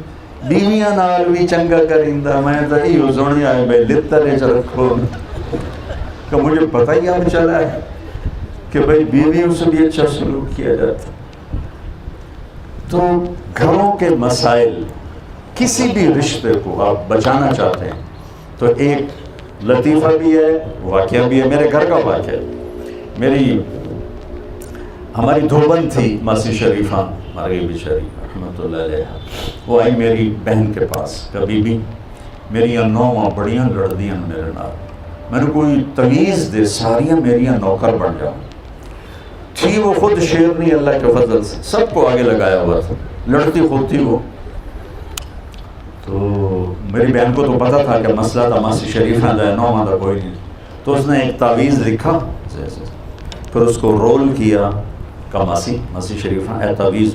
Speaker 2: بیویاں نال بھی چنگا کریندا میں تو ایو سنیا ہے بھئی لتر چ رکھو. کہ مجھے پتہ ہی اب چلا ہے کہ بھئی بیویوں سے بھی اچھا سلوک کیا جاتا. تو گھروں کے مسائل کسی بھی رشتے کو آپ بچانا چاہتے ہیں تو ایک لطیفہ بھی ہے، واقعہ بھی ہے. میرے گھر کا واقعہ ہماری دھوبن تھی ماسی شریفہ مارگی بیچاری رحمۃ اللہ علیہ. وہ آئی میری بہن کے پاس کہ بی بی میریاں نوواں بڑیاں لڑدیاں میرے نال، میں نے کوئی تمیز دے ساریاں میریاں نوکر بن جاؤں. تھی وہ خود شیرنی اللہ کے فضل سے، سب کو آگے لگایا ہوا تھا، لڑتی خود تھی وہ. تو میری بہن کو تو پتہ تھا کہ مسئلہ تھا ماسی شریفہ دا نوواں دا کوئی نہیں. تو اس نے ایک تعویذ لکھا، پھر اس کو رول کیا کہ ماسی شریفہ اے تعویذ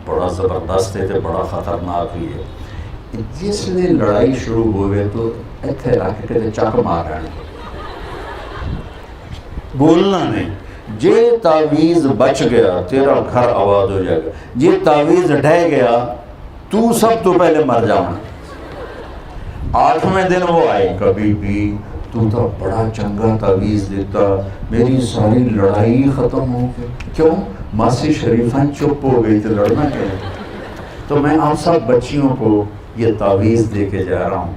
Speaker 2: بڑا زبردست ہے، بڑا خطرناک بھی ہے. جس نے لڑائی شروع ہوئے تو ایتھے رکھ کے چک مار رہے ہیں، بولنا نہیں. جے تعویذ بچ گیا تیرا گھر آباد ہو جائے گا، جے تعویذ ڈھہ گیا تو سب تو پہلے مر جانا. 8ویں دن وہ آئی کبھی بھی تو بڑا چنگا تعویذ دیتا، میری ساری لڑائی ختم ہو گئی. کیوں؟ ماسی شریفہ چپ ہو گئی تو لڑنا کیا. تو میں آپ سب بچیوں کو یہ تعویذ دے کے جا رہا ہوں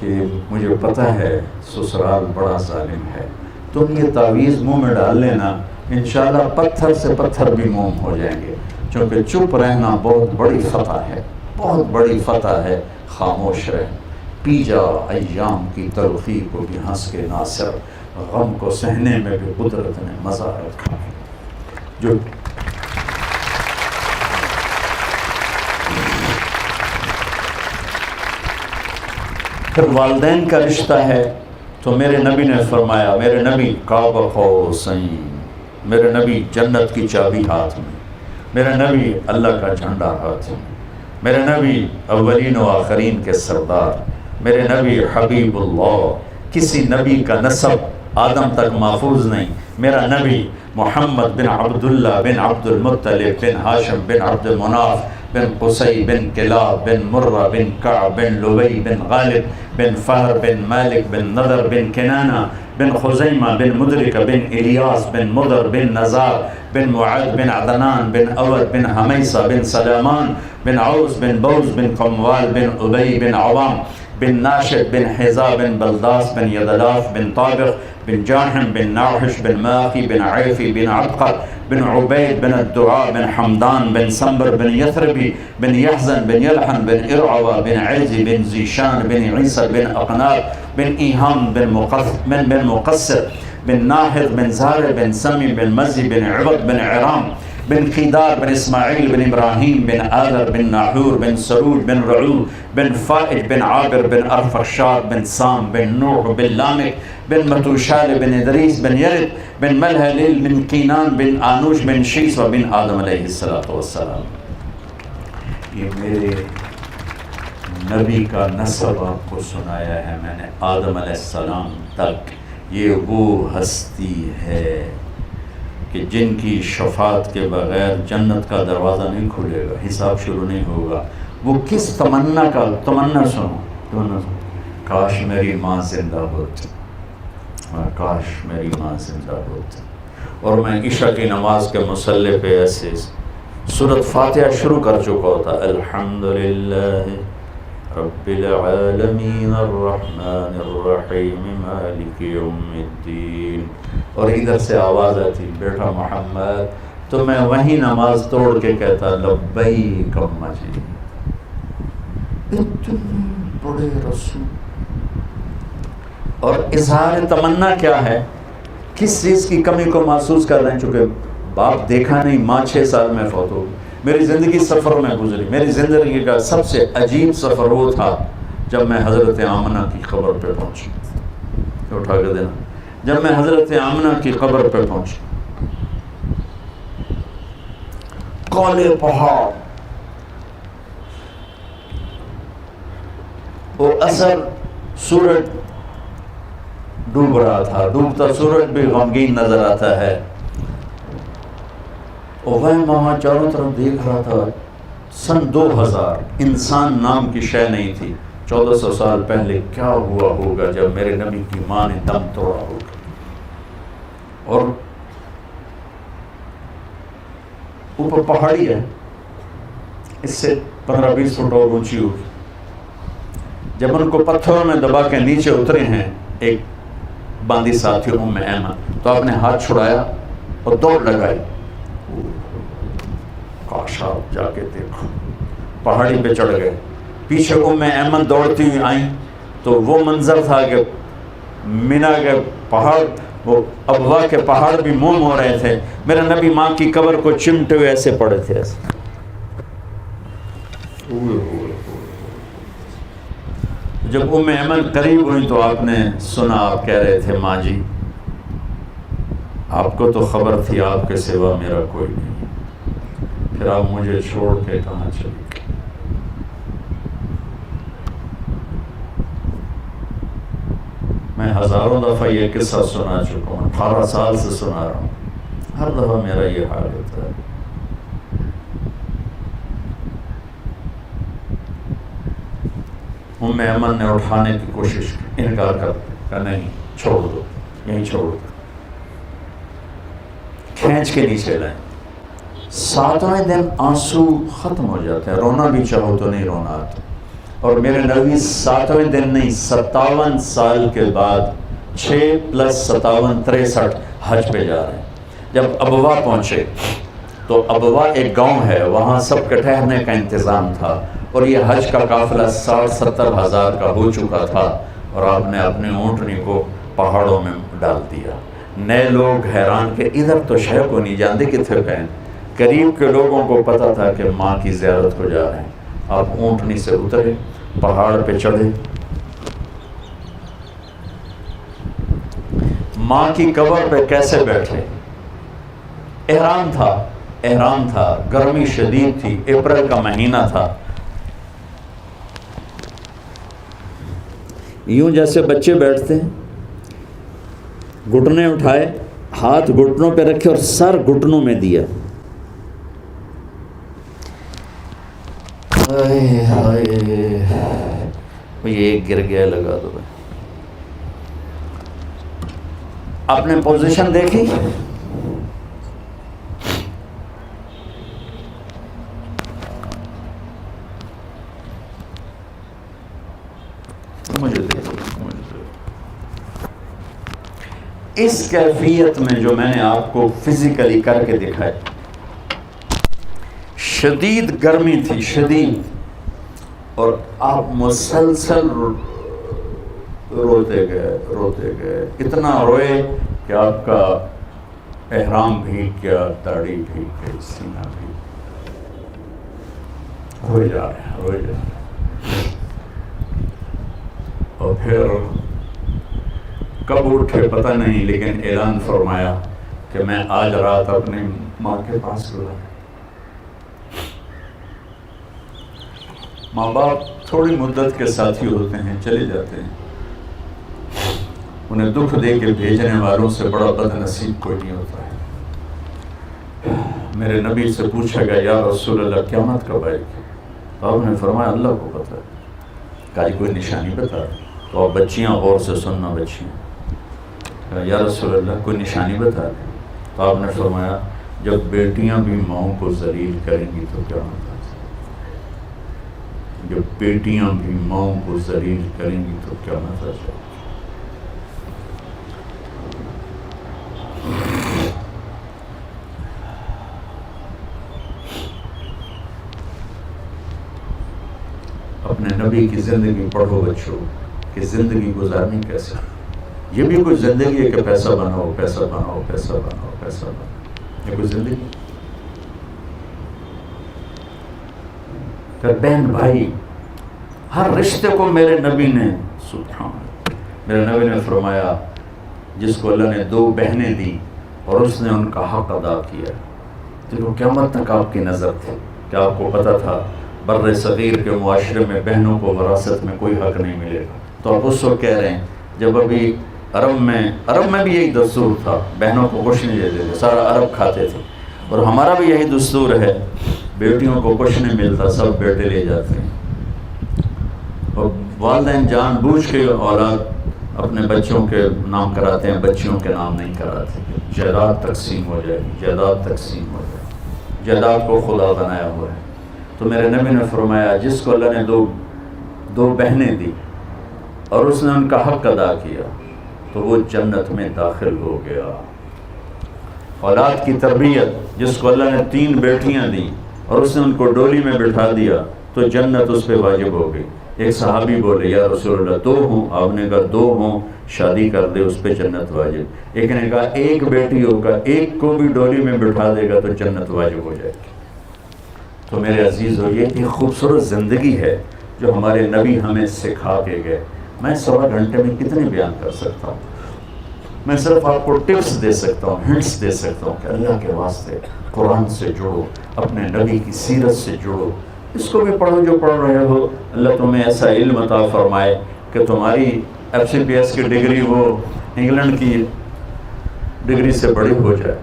Speaker 2: کہ مجھے پتہ ہے سسرال بڑا ظالم ہے، تم یہ تعویذ منہ میں ڈال لینا انشاءاللہ پتھر سے پتھر بھی موم ہو جائیں گے. چونکہ چپ رہنا بہت بڑی فتح ہے، بہت بڑی فتح ہے، خاموش رہ، پی جا ایام کی تلخی کو بھی ہنس کے ناصر، غم کو سہنے میں بھی قدرت نے مزہ رکھا ہے۔ جو پھر والدین کا رشتہ ہے تو میرے نبی نے فرمایا، میرے نبی قاب قوسین، میرے نبی جنت کی چابی ہاتھ میں، میرے نبی اللہ کا جھنڈا ہاتھ میں، میرے نبی اولین و آخرین کے سردار، میرے نبی حبیب اللہ، کسی نبی کا نسب آدم تک محفوظ نہیں، میرا نبی محمد بن عبداللہ بن عبد المطلب بن ہاشم بن عبد مناف بن قصی بن کلاب بن مرہ بن کعب بن لبی بن غالب بن فہر بن مالک بن نضر بن کنانہ بن خزیمہ بن مدرکہ بن الیاس بن مضر بن نزار بن معد بن عدنان بن اود بن حمیصہ بن سلامان بن عوس بن بوز بن قموال بن ابی بن عوام بن ناشد بن حزا بن بلداس بن یدلاف بن طابق بن جاحم بن ناحش بن ماقی بن عیفی بن عبقر بن عبید بن الدعاء بن حمدان بن سنبر بن یثربی بن یحزن بن یلحن بن ارعوى بن عزی بن زیشان بن عیسى بن اقنار بن ایہام بن مقصر بن ناحد بن زہر بن سمی بن مزی بن عبد بن عرام بن خیدار بن اسماعیل بن ابراہیم بن آذر بن ناحور بن سرود بن رعود بن فائد بن عابر بن ارفخشاد بن سام بن نوح بن لامک بن متوشال بن ادریس بن یرد بن ملہلیل بن قینان بن آنوش بن شیس و بن آدم علیہ السلام۔ یہ میرے نبی کا نسب آپ کو سنایا ہے میں نے، آدم علیہ السلام تک۔ یہ وہ ہستی ہے کہ جن کی شفاعت کے بغیر جنت کا دروازہ نہیں کھلے گا، حساب شروع نہیں ہوگا۔ وہ کس تمنا سنو، کاش میری ماں زندہ ہوتی، کاش میری ماں زندہ ہوتی، اور میں عشاء کی نماز کے مصلی پہ ایسے سورۃ فاتحہ شروع کر چکا ہوتا، الحمدللہ رب العالمین الرحمن الرحیم مالک یوم الدین، اور ادھر سے آواز آتی بیٹا محمد، تو میں وہیں نماز توڑ کے کہتا لبیک اماں جی۔ اتنے بڑے رسول، اور اظہار تمنا کیا ہے، کس چیز کی کمی کو محسوس کر رہے ہیں؟ چونکہ باپ دیکھا نہیں، ماں 6 سال میں فوت ہو گئی، میری زندگی سفر میں گزری۔ میری زندگی کا سب سے عجیب سفر وہ تھا جب میں حضرت آمنہ کی قبر پہ پہنچا، اٹھا کے دینا، جب میں حضرت آمنہ کی قبر پہ پہنچا، کالے پہاڑ، وہ اثر سورج ڈوب رہا تھا، ڈوبتا سورج بھی غمگین نظر آتا ہے، اور وہ ماما چاروں طرف دیکھ رہا تھا۔ سن 2000 انسان نام کی شے نہیں تھی، 1400 سال پہلے کیا ہوا ہوگا جب میرے نبی کی ماں نے دم توڑا ہوگا، اور اوپر پہاڑی ہے، اس سے 15-20 فٹ اور اونچی ہوگی۔ جب ان کو پتھروں میں دبا کے نیچے اترے ہیں ایک باندی ساتھی ام ایمن، تو آپ نے ہاتھ چھڑایا اور دوڑ لگائی۔ کاش آپ جا کے دیکھو، پہاڑی پہ چڑھ گئے، پیچھے ام ایمن دوڑتی ہوئی آئیں، تو وہ منظر تھا کہ مینا کے پہاڑ، وہ ابوا کے پہاڑ بھی موم ہو رہے تھے، میرے نبی ماں کی قبر کو چمٹے ہوئے ایسے پڑے تھے، ایسے۔ جب ام ایمن قریب ہوئی تو آپ نے سنا، آپ کہہ رہے تھے ماں جی آپ کو تو خبر تھی آپ کے سوا میرا کوئی نہیں، پھر آپ مجھے چھوڑ کے کہاں چلے گئے؟ میں ہزاروں دفعہ یہ قصہ سنا چکا ہوں، 18 سال سے سنا رہا ہوں، ہر دفعہ میرا یہ حال ہوتا ہے۔ ام ایمن نے اٹھانے کی کوشش کی، انکار کر نہیں، چھوڑ دو، یہیں چھوڑ دو، کھینچ کے نیچے لائیں۔ 7ویں دن آنسو ختم ہو جاتے ہیں، رونا بھی چاہو تو نہیں رونا آتا، اور میرے نبی 7ویں دن نہیں 57 سال کے بعد 6 + 57 63 حج پہ جا رہے ہیں۔ جب ابوا پہنچے تو ابوا ایک گاؤں ہے، وہاں سب کے ٹھہرنے کا انتظام تھا، اور یہ حج کا قافلہ 60-70 ہزار کا ہو چکا تھا، اور آپ نے اپنے اونٹنی کو پہاڑوں میں ڈال دیا۔ نئے لوگ حیران کہ ادھر تو شے کو نہیں جانتے کتنے گئے، قریب کے لوگوں کو پتہ تھا کہ ماں کی زیارت کو جا رہے ہیں۔ آپ اونٹنی سے اترے، پہاڑ پہ چڑھے، ماں کی قبر پہ کیسے بیٹھے؟ احرام تھا، گرمی شدید تھی، اپریل کا مہینہ تھا، یوں جیسے بچے بیٹھتے ہیں، گھٹنے اٹھائے، ہاتھ گھٹنوں پہ رکھے اور سر گھٹنوں میں دیا۔ یہ ایک گر گیا، لگا دو۔ آپ نے پوزیشن دیکھی؟ مجھے اس کیفیت میں جو میں نے آپ کو فزیکلی کر کے دکھائی، شدید گرمی تھی، شدید، اور آپ مسلسل روتے گئے، اتنا روئے کہ آپ کا احرام بھیگ گیا، داڑھی بھیگ گئی، سینہ بھیگ، روئے جا رہے۔ اور پھر کب اٹھے پتہ نہیں، لیکن اعلان فرمایا کہ میں آج رات اپنی ماں کے پاس گزارا۔ ماں باپ تھوڑی مدت کے ساتھی ہوتے ہیں، چلے جاتے ہیں، انہیں دکھ دے کے بھیجنے والوں سے بڑا بد نصیب کوئی نہیں ہوتا ہے۔ میرے نبی سے پوچھا گیا، یا رسول اللہ قیامت کب آئے گی؟ تو آپ نے فرمایا اللہ کو پتہ ہے۔ کہا کوئی نشانی بتا؟ تو آپ بچیاں غور سے سننا، بچیاں، یا رسول اللہ کوئی نشانی بتا دیں؟ تو آپ نے فرمایا جب بیٹیاں بھی ماؤں کو ذلیل کریں گی تو کیا ہوتا ہے؟ جب بیٹیاں بھی ماؤں کو ذلیل کریں گی تو کیا ہوتا ہے؟ اپنے نبی کی زندگی پڑھو بچوں، کہ زندگی گزارنی کیسے۔ یہ بھی کوئی زندگی ہے کہ پیسہ بناؤ، پیسہ بناؤ، پیسہ بناؤ، پیسہ بناؤ، یہ کوئی زندگی؟ کہ بہن بھائی، ہر رشتے کو میرے نبی نے، سبحان اللہ، میرے نبی نے فرمایا جس کو اللہ نے 2 بہنیں دی اور اس نے ان کا حق ادا کیا، تو قیامت تک آپ کی نظر تھی۔ کہ آپ کو پتہ تھا بر صغیر کے معاشرے میں بہنوں کو وراثت میں کوئی حق نہیں ملے گا، تو آپ اس وقت کہہ رہے ہیں جب ابھی عرب میں بھی یہی دستور تھا، بہنوں کو کچھ نہیں دیتے تھے، سارا عرب کھاتے تھے، اور ہمارا بھی یہی دستور ہے، بیٹیوں کو کچھ نہیں ملتا، سب بیٹے لے جاتے ہیں۔ اور والدین جان بوجھ کے اولاد اپنے بچوں کے نام کراتے ہیں، بچیوں کے نام نہیں کراتے۔ جائیداد تقسیم ہو جائے گی، جائیداد تقسیم ہو جائے گی، جائیداد کو خدا بنایا ہوا ہے۔ تو میرے نبی نے فرمایا جس کو اللہ نے دو بہنیں دی اور اس نے ان کا حق ادا کیا تو وہ جنت میں داخل ہو گیا۔ اولاد کی تربیت، جس کو اللہ نے 3 بیٹیاں دی اور اس نے ان کو ڈولی میں بٹھا دیا تو جنت اس پہ واجب ہو گئی۔ ایک صحابی بولے یا رسول اللہ 2 ہوں، آپ نے کہا 2 ہوں شادی کر دے اس پہ جنت واجب۔ ایک نے کہا 1 بیٹی ہوگا، 1 کو بھی ڈولی میں بٹھا دے گا تو جنت واجب ہو جائے گی۔ تو میرے عزیز ہو، یہ ایک خوبصورت زندگی ہے جو ہمارے نبی ہمیں سکھا کے گئے۔ میں 1.25 گھنٹے میں کتنے بیان کر سکتا ہوں؟ میں صرف آپ کو ٹپس دے سکتا ہوں، ہنٹس دے سکتا ہوں کہ اللہ کے واسطے قرآن سے جڑو، اپنے نبی کی سیرت سے جڑو، اس کو بھی پڑھو جو پڑھ رہے ہو۔ اللہ تمہیں ایسا علم عطا فرمائے کہ تمہاری FCPS کی ڈگری وہ انگلینڈ کی ڈگری سے بڑی ہو جائے۔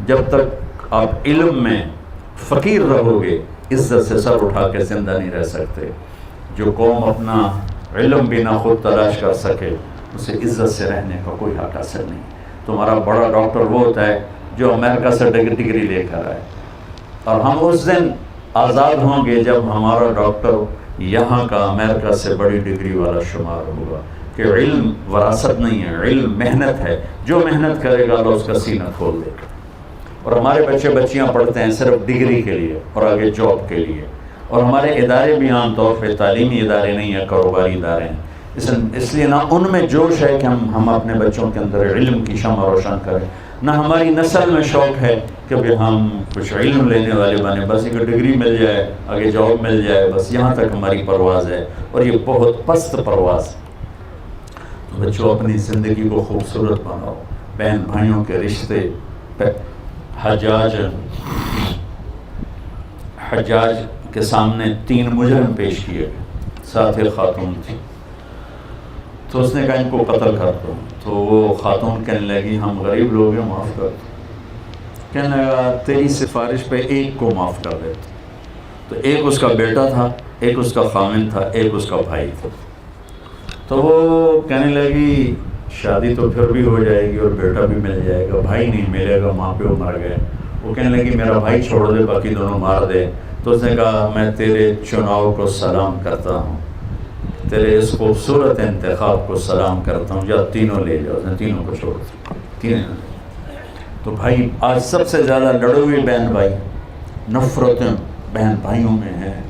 Speaker 2: جب تک آپ علم میں فقیر رہو گے، عزت سے سر اٹھا کے زندہ نہیں رہ سکتے۔ جو قوم اپنا علم بھی نہ خود تلاش کر سکے، اسے عزت سے رہنے کا کوئی حق حاصل نہیں۔ تمہارا بڑا ڈاکٹر وہ ہوتا ہے جو امریکہ سے ڈگری لے کر آئے، اور ہم اس دن آزاد ہوں گے جب ہمارا ڈاکٹر یہاں کا امریکہ سے بڑی ڈگری والا شمار ہوگا۔ کہ علم وراثت نہیں ہے، علم محنت ہے، جو محنت کرے گا اللہ اس کا سینہ کھول دے گا۔ اور ہمارے بچے بچیاں پڑھتے ہیں صرف ڈگری کے لیے اور آگے جاب کے لیے، اور ہمارے ادارے بھی عام طور پہ تعلیمی ادارے نہیں ہیں، کاروباری ادارے ہیں۔ اس لیے نہ ان میں جوش ہے کہ ہم اپنے بچوں کے اندر علم کی شمع روشن کریں، نہ ہماری نسل میں شوق ہے کہ بھی ہم کچھ علم لینے والے بنے، بس ایک ڈگری مل جائے، آگے جاب مل جائے، بس یہاں تک ہماری پرواز ہے، اور یہ بہت پست پرواز۔ تو بچوں اپنی زندگی کو خوبصورت بناؤ، بہن بھائیوں کے رشتے۔ حجاج کے سامنے 3 مجرم پیش کیے گئے، ساتھ ایک خاتون تھی، تو اس نے کہا ان کو قتل کر دو، تو وہ خاتون کہنے لگی ہم غریب لوگ ہیں، معاف کر دو۔ کہنے لگا تیری سفارش پہ ایک کو معاف کر دیتا، تو ایک اس کا بیٹا تھا، ایک اس کا خامن تھا، ایک اس کا بھائی تھا۔ تو وہ کہنے لگی شادی تو پھر بھی ہو جائے گی اور بیٹا بھی مل جائے گا، بھائی نہیں ملے گا، ماں پیو مر گئے۔ وہ کہنے لگی میرا بھائی چھوڑ دے، باقی دونوں مار دے۔ تو اس نے کہا میں تیرے چناؤ کو سلام کرتا ہوں، تیرے اس خوبصورت انتخاب کو سلام کرتا ہوں، جا تینوں لے جاؤ۔ اس نے تینوں کو چھوڑ دیا، تینوں۔ تو بھائی آج سب سے زیادہ لڑے ہوئے بہن بھائی، نفرتیں بہن بھائیوں میں ہیں،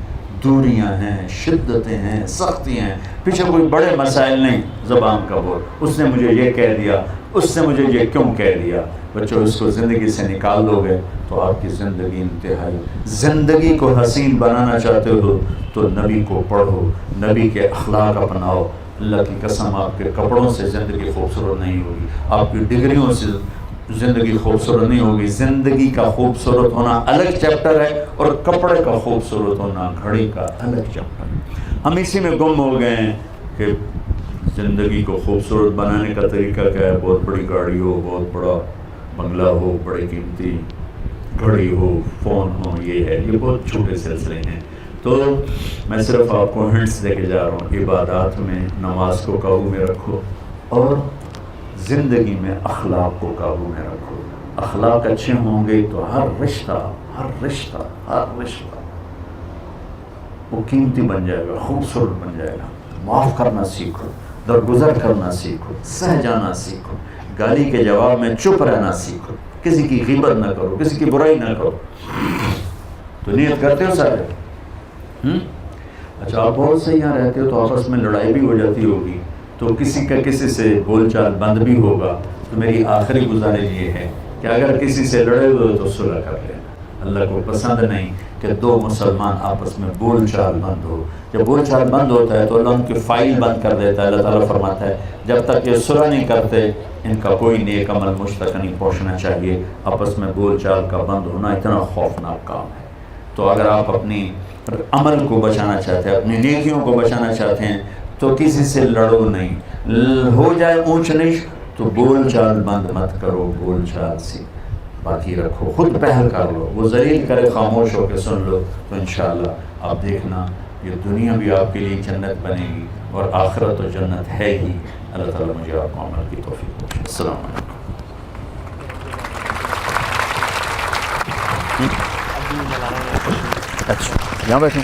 Speaker 2: دوریاں ہیں، شدتیں ہیں، سختیاں ہیں، پیچھے کوئی بڑے مسائل نہیں، زبان کا بول، اس نے مجھے یہ کہہ دیا، اس نے مجھے یہ کیوں کہہ دیا۔ بچوں اس کو زندگی سے نکال دو گے تو آپ کی زندگی انتہائی۔ زندگی کو حسین بنانا چاہتے ہو تو نبی کو پڑھو، نبی کے اخلاق اپناؤ۔ اللہ کی قسم آپ کے کپڑوں سے زندگی خوبصورت نہیں ہوگی، آپ کی ڈگریوں سے زندگی خوبصورت نہیں ہوگی۔ زندگی کا خوبصورت ہونا الگ چیپٹر ہے، اور کپڑے کا خوبصورت ہونا، گھڑی کا الگ چیپٹر ہے۔ ہم اسی میں گم ہو گئے ہیں کہ زندگی کو خوبصورت بنانے کا طریقہ کیا ہے، بہت بڑی گاڑی ہو، بہت بڑا بنگلہ ہو، بڑی قیمتی گھڑی ہو، فون ہو، یہ ہے، یہ بہت چھوٹے سلسلے ہیں۔ تو میں صرف آپ کو ہنٹس دے کے جا رہا ہوں، عبادات میں نماز کو قابو میں رکھو، اور زندگی میں اخلاق کو قابو میں رکھو۔ اخلاق اچھے ہوں گے تو ہر رشتہ وہ قیمتی بن جائے گا، خوبصورت بن جائے گا۔ معاف کرنا سیکھو، درگزر کرنا سیکھو، سہ جانا سیکھو، گالی کے جواب میں چپ رہنا سیکھو، کسی کی غیبت نہ کرو، کسی کی برائی نہ کرو۔ تو نیت کرتے ہو سارے؟ اچھا آپ بہت سے یہاں رہتے ہو تو آپس میں لڑائی بھی ہو جاتی ہوگی، تو کسی کا کسی سے بول چال بند بھی ہوگا، تو میری آخری گزارش یہ ہے کہ اگر کسی سے لڑے ہوئے تو صلح کر لینا۔ اللہ کو پسند نہیں کہ 2 مسلمان آپس میں بول چال بند ہو۔ جب بول چال بند ہوتا ہے تو اللہ ان کی فائل بند کر دیتا ہے۔ اللہ تعالیٰ فرماتا ہے جب تک یہ صلح نہیں کرتے ان کا کوئی نیک عمل مجھ تک نہیں پہنچنا چاہیے۔ آپس میں بول چال کا بند ہونا اتنا خوفناک کام ہے۔ تو اگر آپ اپنی عمل کو بچانا چاہتے ہیں، اپنی نیکیوں کو بچانا چاہتے ہیں، تو کسی سے لڑو نہیں۔ ہو جائے اونچ نیچ تو بول چال بند مت کرو، بول چال سے باقی رکھو، خود پہل کر لو۔ وہ ذلیل کرے خاموش ہو کے سن لو، تو انشاءاللہ آپ دیکھنا یہ دنیا بھی آپ کے لیے جنت بنے گی، اور آخرت تو جنت ہے ہی۔ اللہ تعالیٰ مجھے آپ کو عمل کی توفیق بخشے۔ السلام علیکم۔ اچھا یہاں بیٹھیں۔